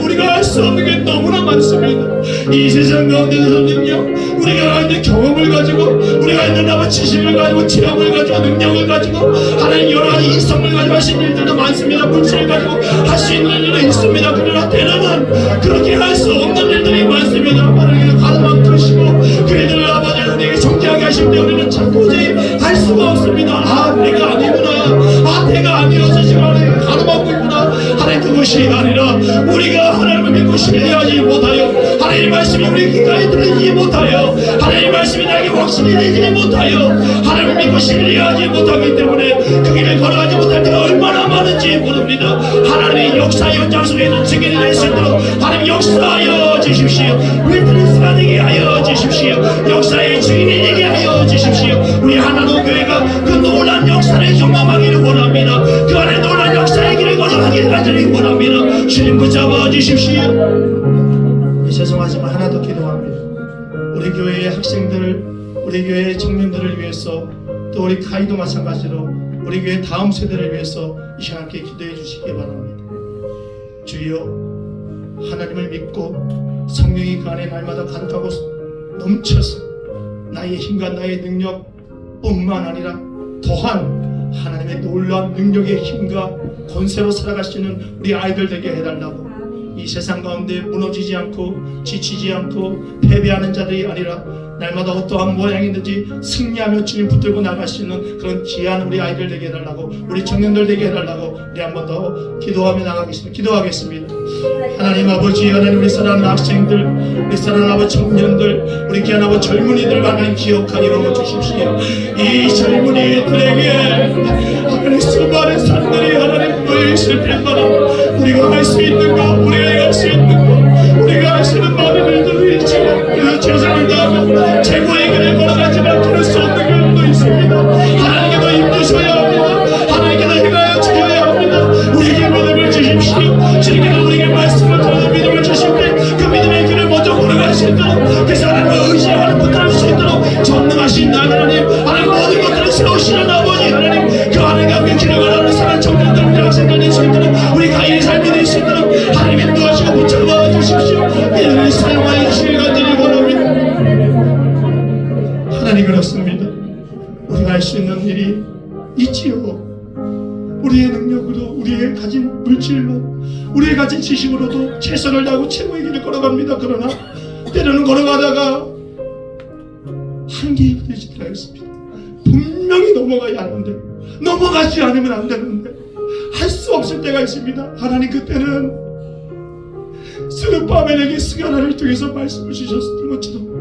우리가 할 수 없는 게 너무나 많습니다. 이 세상 가운데서는요, 우리가 있는 경험을 가지고, 우리가 있는 나와 지식을 가지고, 체험을 가지고, 능력을 가지고, 하나님 여러 가지 인성을 가지고 하신 일들도 많습니다. 물질을 가지고 할 수 있는 일도 있습니다. 그러나 때로는 그렇게 할 수 없는 일들이 많습니다. 하나님 가르마 크시고 그들을 아버지 우리에게 정죄하게 하시는데 우리는 도저히 할 수가 없습니다. 내가 아니구나. 내가 아니어서 지금 하나님 가르마고 있구나. 하나님, 그것이 아니라 우리가 하나님을 믿고 신뢰하지 못하여, 하나님 말씀이 우리 귀가에 들리지 못하여, 하나님 말씀이 나에게 확신이 되지 못하여, 하나님을 믿고 신뢰하지 못하기 때문에 그 길을 걸어가지 못할 때가 얼마나 많은지 모릅니다. 하나님의 역사 현장 속에는 증인이 될 수 있도록 하나님 역사하여 주십시오. 위트니스가 되게 하여 주십시오. 역사의 주인이 되게 하여 주십시오. 우리 하나도 교회가 그 놀란 역사를 경험하기를 원합니다. 그 안에 놀란 역사의 길을 걸어가기를 간절히 원합니다. 주님 붙잡아 주십시오. 죄송하지만 하나 더 기도합니다. 우리 교회의 학생들, 우리 교회의 청년들을 위해서, 또 우리 카이도 마찬가지로 우리 교회 다음 세대를 위해서 이 시간 함께 기도해 주시기 바랍니다. 주여, 하나님을 믿고 성령이 그 안에 날마다 가득하고 넘쳐서 나의 힘과 나의 능력뿐만 아니라 더한 하나님의 놀라운 능력의 힘과 권세로 살아갈 수 있는 우리 아이들 되게 해달라고, 이 세상 가운데 무너지지 않고 지치지 않고 패배하는 자들이 아니라 날마다 어떠한 모양이든지 승리하며 주님 붙들고 나갈 수 있는 그런 귀한 우리 아이들 되게 해달라고, 우리 청년들 되게 해달라고 우리 한 번 더 기도하며 나가겠습니다. 기도하겠습니다. 하나님 아버지, 하나님 우리 사랑하는 학생들, 우리 사랑하는 아버지 청년들, 우리 귀한 아버지 젊은이들 하나님 기억하게 하여 주십시오. 이 젊은이들에게 하나님 수많은 산들이 하나님 모여있을 때마다 우리가 할 수 있는 것, 우리가 할 수 있는 것, 우리가 할 수 있는 많은 일들이 있지만 그래서 최선을 다하며 최고의 길을 걸어가지만 그럴 수 없는 경우도 있습니다. 하나님께도 힘주셔야 합니다. 하나님께도 행하여 주셔야 합니다. 우리에게 믿음을 주십시오. 주님께서 우리에게 말씀을 전하는 믿음을 주실 때 그 믿음의 길을 먼저 걸어갈 수 있도록, 그 사람을 의지하는 못할 수 있도록 전능하신 하나님, 하나님 모든 것들을 세우시는 아버지 하나님, 그 하나님과 함께 길을 걸어가는 사랑 청년들, 우리 학생들 될 수 있도록, 우리 가인의 삶이 될 수 있도록 하나님 인도하시고 붙잡아 주십시오. 믿음을 사용하여 주시길 간절히 원합니다. 하나님, 그렇습니다. 우리가 할 수 있는 일이 있지요. 우리의 능력으로, 우리의 가진 물질로, 우리의 가진 지식으로도 최선을 다하고 최고의 길을 걸어갑니다. 그러나 때로는 걸어가다가 한계에 부딪힐 때가 있습니다. 분명히 넘어가야 하는데 넘어가지 않으면 안 되는데 할 수 없을 때가 있습니다. 하나님, 그때는 스룹바벨에게 스가랴를 통해서 말씀을 주셨던 것처럼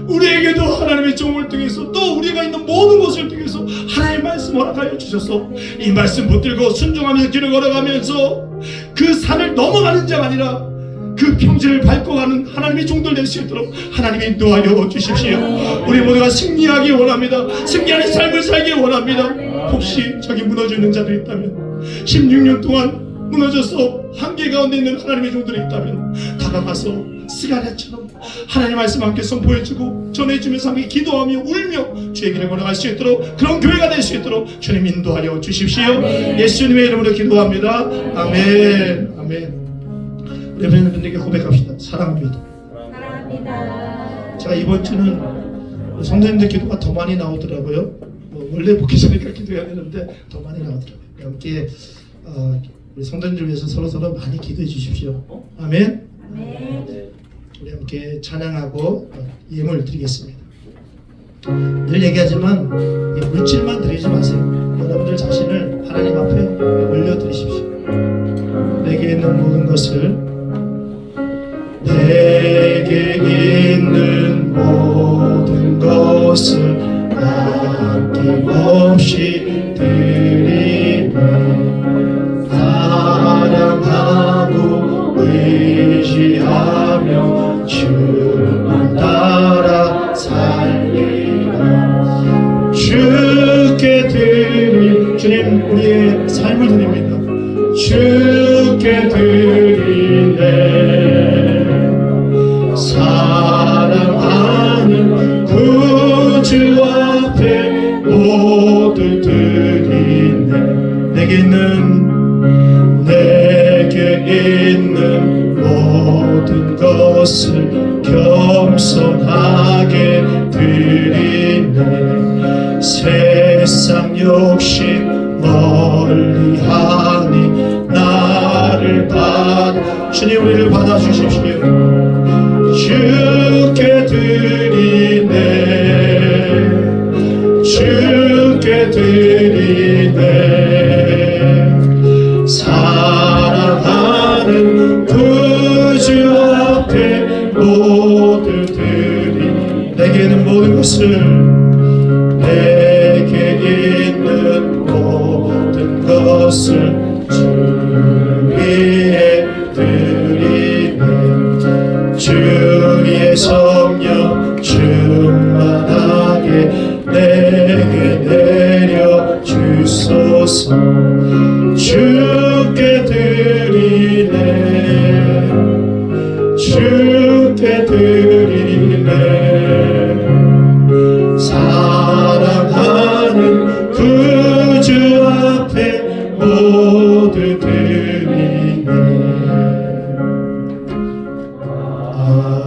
우리에게도 하나님의 종을 통해서, 또 우리가 있는 모든 것을 통해서 하나님의 말씀 허락하여 주셔서 이 말씀 붙들고 순종하면서 길을 걸어가면서 그 산을 넘어가는 자가 아니라 그 평지를 밟고 가는 하나님의 종들 될 수 있도록 하나님이 인도하여 주십시오. 우리 모두가 승리하기 원합니다. 승리하는 삶을 살기 원합니다. 혹시 저기 무너져 있는 자들이 있다면, 16년 동안 무너져서 한계 가운데 있는 하나님의 종들이 있다면 다가가서 스가랴처럼 하나님의 말씀 함께 선포해주고 전해주면서 함께 기도하며 울며 주의 길을 걸어갈 수 있도록, 그런 교회가 될 수 있도록 주님 인도하여 주십시오. 예수님의 이름으로 기도합니다. 아멘. 아멘. 우리 여러분들에게 고백합시다. 사랑합니다. 사랑합니다. 제가 이번 주는 성도님들 기도가 더 많이 나오더라고요. 원래 목회자니까 기도해야 되는데 더 많이 나오더라고요. 함께 우리 성도님들 위해서 서로 많이 기도해 주십시오. 아멘. 아멘. 우리 함께 찬양하고 예물 드리겠습니다. 늘 얘기하지만 물질만 드리지 마세요. 여러분들 자신을 하나님 앞에 올려드리십시오. 내게 있는 모든 것을, 내게 있는 모든 것을 아낌없이 드리며 사랑하고 의지하며 주만 따라 살리라. 주께 드리, 주님 우리의 삶을 드립니다. 주께 드리네. 사랑하는 구주 앞에 모두 드리네. 내게 있는 모든 것을 겸손하게 드리네. 세상 욕심 멀리하니 나를 받아, 주님 우리를 받아주십시오. 주께 드리네. 주께 드리네. 사랑하는 구주 앞에 모두 드리. 내게 있는 모든 것을, 내게 있는 모든 것을 주 위에 드리네. 주의 성령 충 주께 드리네 주께 드리네 사랑하는 그 주 앞에 모두 드리네 아멘.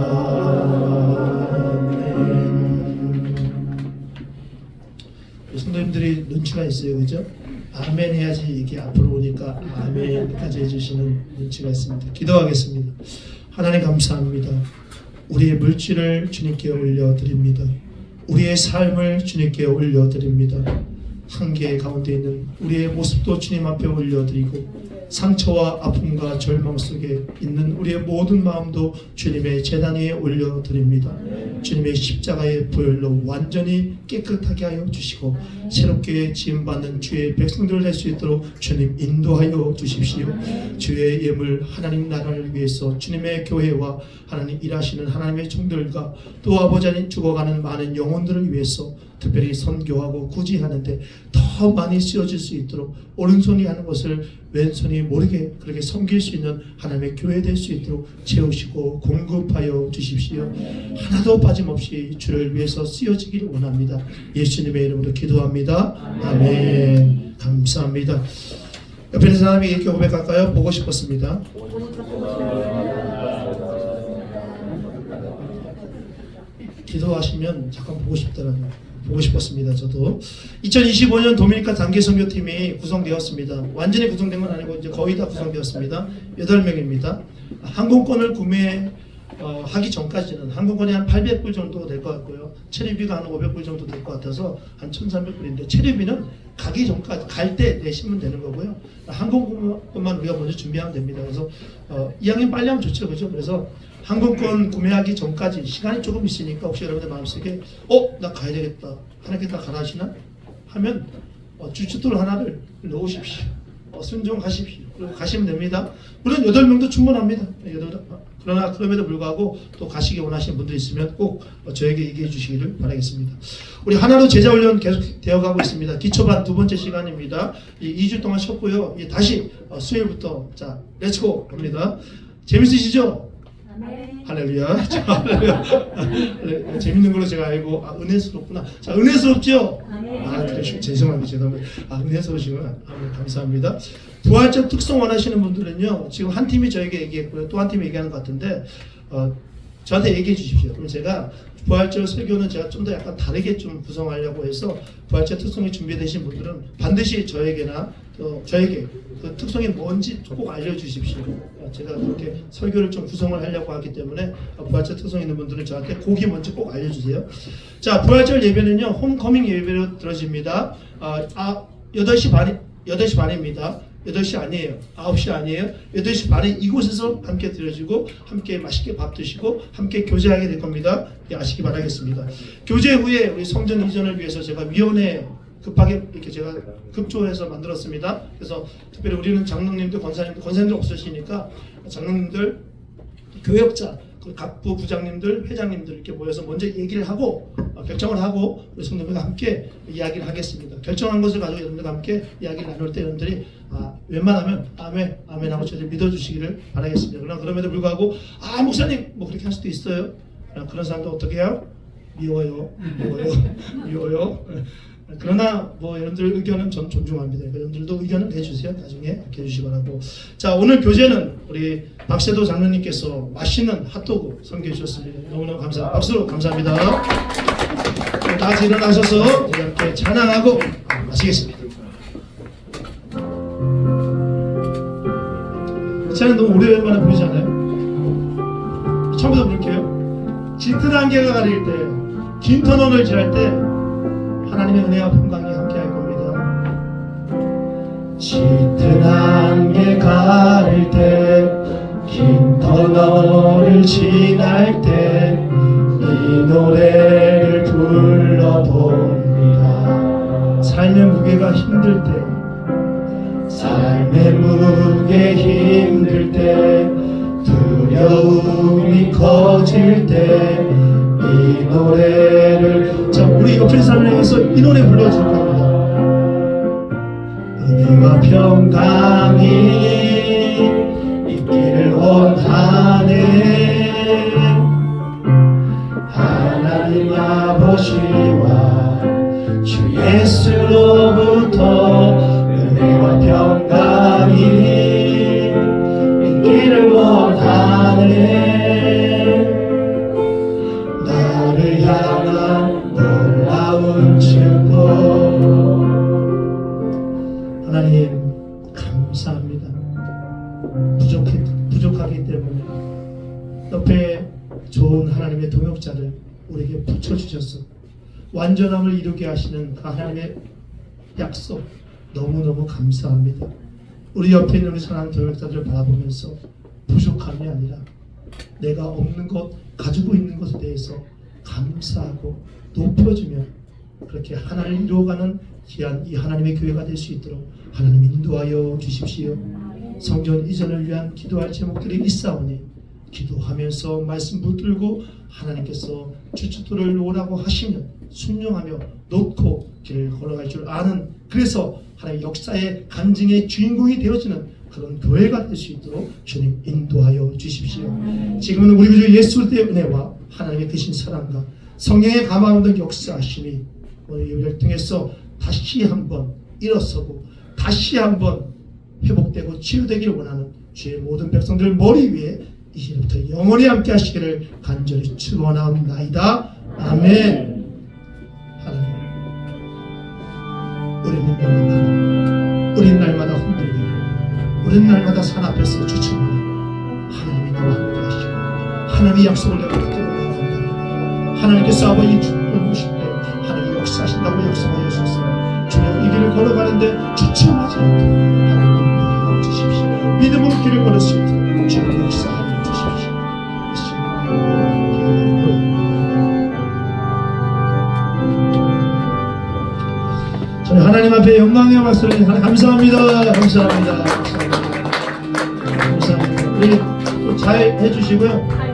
성도님들이 눈치가 있어요, 그죠? 아멘 해야지 이게 앞으로 오니까 아멘까지 해주시는 눈치가 있습니다. 기도하겠습니다. 하나님 감사합니다. 우리의 물질을 주님께 올려드립니다. 우리의 삶을 주님께 올려드립니다. 한계 가운데 있는 우리의 모습도 주님 앞에 올려드리고 상처와 아픔과 절망 속에 있는 우리의 모든 마음도 주님의 제단 위에 올려드립니다. 주님의 십자가의 보혈로 완전히 깨끗하게 하여 주시고 새롭게 지음받는 주의 백성들을 될 수 있도록 주님 인도하여 주십시오. 주의 예물 하나님 나라를 위해서 주님의 교회와 하나님 일하시는 하나님의 종들과 또 아버지 하나님 죽어가는 많은 영혼들을 위해서 특별히 선교하고 구제하는데 더 많이 쓰여질 수 있도록 오른손이 하는 것을 왼손이 모르게 그렇게 섬길 수 있는 하나님의 교회 될 수 있도록 채우시고 공급하여 주십시오. 하나도 빠짐없이 주를 위해서 쓰여지기를 원합니다. 예수님의 이름으로 기도합니다. 아멘. 감사합니다. 옆에 있는 사람이 이렇게 고백할까요? 보고 싶었습니다. 기도하시면 잠깐 보고 싶더라고요. 보고 싶었습니다. 저도 2025년 도미니카 단기 선교팀이 구성되었습니다. 완전히 구성된 건 아니고 이제 거의 다 구성되었습니다. 8명입니다. 항공권을 구매하기 전까지는 항공권이 한 800불 정도 될 것 같고요. 체류비가 한 500불 정도 될 것 같아서 한 1,300불인데 체류비는 가기 전까지 갈 때 내시면 되는 거고요. 항공권만 우리가 먼저 준비하면 됩니다. 그래서 이왕이면 빨리 하면 좋죠, 그죠? 그래서 항공권 구매하기 전까지 시간이 조금 있으니까 혹시 여러분들 마음속에 나 가야 되겠다 하나님께 다 가라 하시나? 하면 주춧돌 하나를 넣으십시오. 순종하십시오. 그리고 가시면 됩니다. 물론 8명도 충분합니다. 그러나 그럼에도 불구하고 또 가시기 원하시는 분들이 있으면 꼭 저에게 얘기해 주시기를 바라겠습니다. 우리 하나로 제자훈련 계속 되어가고 있습니다. 기초반 2번째 시간입니다. 2주 동안 쉬었고요. 다시 수요일부터 자 렛츠고 갑니다. 재밌으시죠? 할렐루야. 재밌는 걸로 제가 알고 은혜스럽구나. 자, 은혜스럽죠? 그래 죄송합니다. 은혜스러우시구나. 감사합니다. 부활절 특성 원하시는 분들은요. 지금 한 팀이 저에게 얘기했고요. 또 한 팀이 얘기하는 것 같은데 저한테 얘기해 주십시오. 그럼 제가 부활절 설교는 제가 좀 더 약간 다르게 좀 구성하려고 해서 부활절 특성이 준비되신 분들은 반드시 저에게나 저에게 그 특성이 뭔지 꼭 알려주십시오. 제가 그렇게 설교를 좀 구성을 하려고 하기 때문에 부활절 특성 있는 분들은 저한테 거기 먼저 꼭 알려주세요. 자, 부활절 예배는요 홈커밍 예배로 들어집니다. 8시 반입니다. 8시 아니에요. 9시 아니에요. 8시 반에 이곳에서 함께 드려지고 함께 맛있게 밥 드시고 함께 교제하게 될 겁니다. 아시기 바라겠습니다. 교제 후에 우리 성전 이전을 위해서 제가 위원회 급하게 이렇게 제가 급조해서 만들었습니다. 그래서 특별히 우리는 장로님들, 권사님들 없으시니까 장로님들, 교역자, 각부 부장님들, 회장님들 이렇게 모여서 먼저 얘기를 하고 결정을 하고 우리 성도들과 함께 이야기를 하겠습니다. 결정한 것을 가지고 여러분들과 함께 이야기를 나눌 때 여러분들이 웬만하면 아멘 하고 저를 믿어주시기를 바라겠습니다. 그러나 그럼에도 불구하고 목사님 뭐 그렇게 할 수도 있어요. 그런 사람도 어떻게 해요? 미워요. 그러나 뭐 여러분들 의견은 전 존중합니다. 여러분들도 의견을 내주세요. 나중에 해주시기 바라고. 자, 오늘 교재는 우리 박세도 장로님께서 맛있는 핫도그 선교해 주셨습니다. 너무너무 감사합니다. 박수로 감사합니다. 다 같이 일어나셔서 이렇게 찬양하고 마시겠습니다. 찬양 너무 오래만에 부르지 않아요? 처음부터 부를게요. 짙은 안개가 가릴 때, 긴 터널을 지날 때 하나님의 은혜와 평강이 함께 할 겁니다. 짙은 안개 가릴 때, 긴 터널을 지날 때 이 노래를 불러봅니다. 삶의 무게가 힘들 때, 삶의 무게 힘들 때, 두려움이 커질 때 이 노래를 자 우리 옆에 사람에게서 이 노래 불러줄 겁니다. 은혜 은혜와 평강이 있기를 원하네. 하나님 아버지와 주 예수로부터 은혜와 평강이 있기를 원하네. 나를 향한 놀라운 축복. 하나님 감사합니다. 부족하기 때문에 옆에 좋은 하나님의 동역자를 우리에게 붙여주셔서 완전함을 이루게 하시는 그 하나님의 약속 너무너무 감사합니다. 우리 옆에 있는 우리 사랑하는 동역자들을 바라보면서 부족함이 아니라 내가 없는 것, 가지고 있는 것에 대해서 감사하고 높여주며 그렇게 하나님을 이루어가는 귀한 이 하나님의 교회가 될 수 있도록 하나님 인도하여 주십시오. 성전 이전을 위한 기도할 제목들이 있사오니 기도하면서 말씀 붙들고 하나님께서 주춧돌을 놓으라고 하시면 순종하며 놓고 길을 걸어갈 줄 아는, 그래서 하나님의 역사의 간증의 주인공이 되어지는 그런 교회가 될 수 있도록 주님 인도하여 주십시오. 지금은 우리 주 예수의 은혜와 하나님의 크신 사랑과 성령의 감화없는 역사하심이 오늘 예배를 통해서 다시 한번 일어서고 다시 한번 회복되고 치유되기를 원하는 주의 모든 백성들 머리 위에 이제부터 영원히 함께 하시기를 간절히 축원하옵나이다. 아멘. 하나님, 우리는 영원하다. 우린 날마다 흔들리고 우린 날마다 산 앞에서 주춤하는 하나님이 나와 함께 하시고 하나님의 약속을 내가 붙들고 나아간다. 하나님께서 아버지 주님으실 때 하나님이 역사하신다고 약속하여 주셔서 주여 이 길을 걸어가는데 주춤하지 않도록 하나님 인도하여 주십시오. 믿음으로 길을 걸을 수 있도록 주님 역사하여 주십시오. 저희 하나님 앞에 영광의 박수를 감사합니다. 감사합니다. 감사합니다. 우리 또 잘 해주시고요.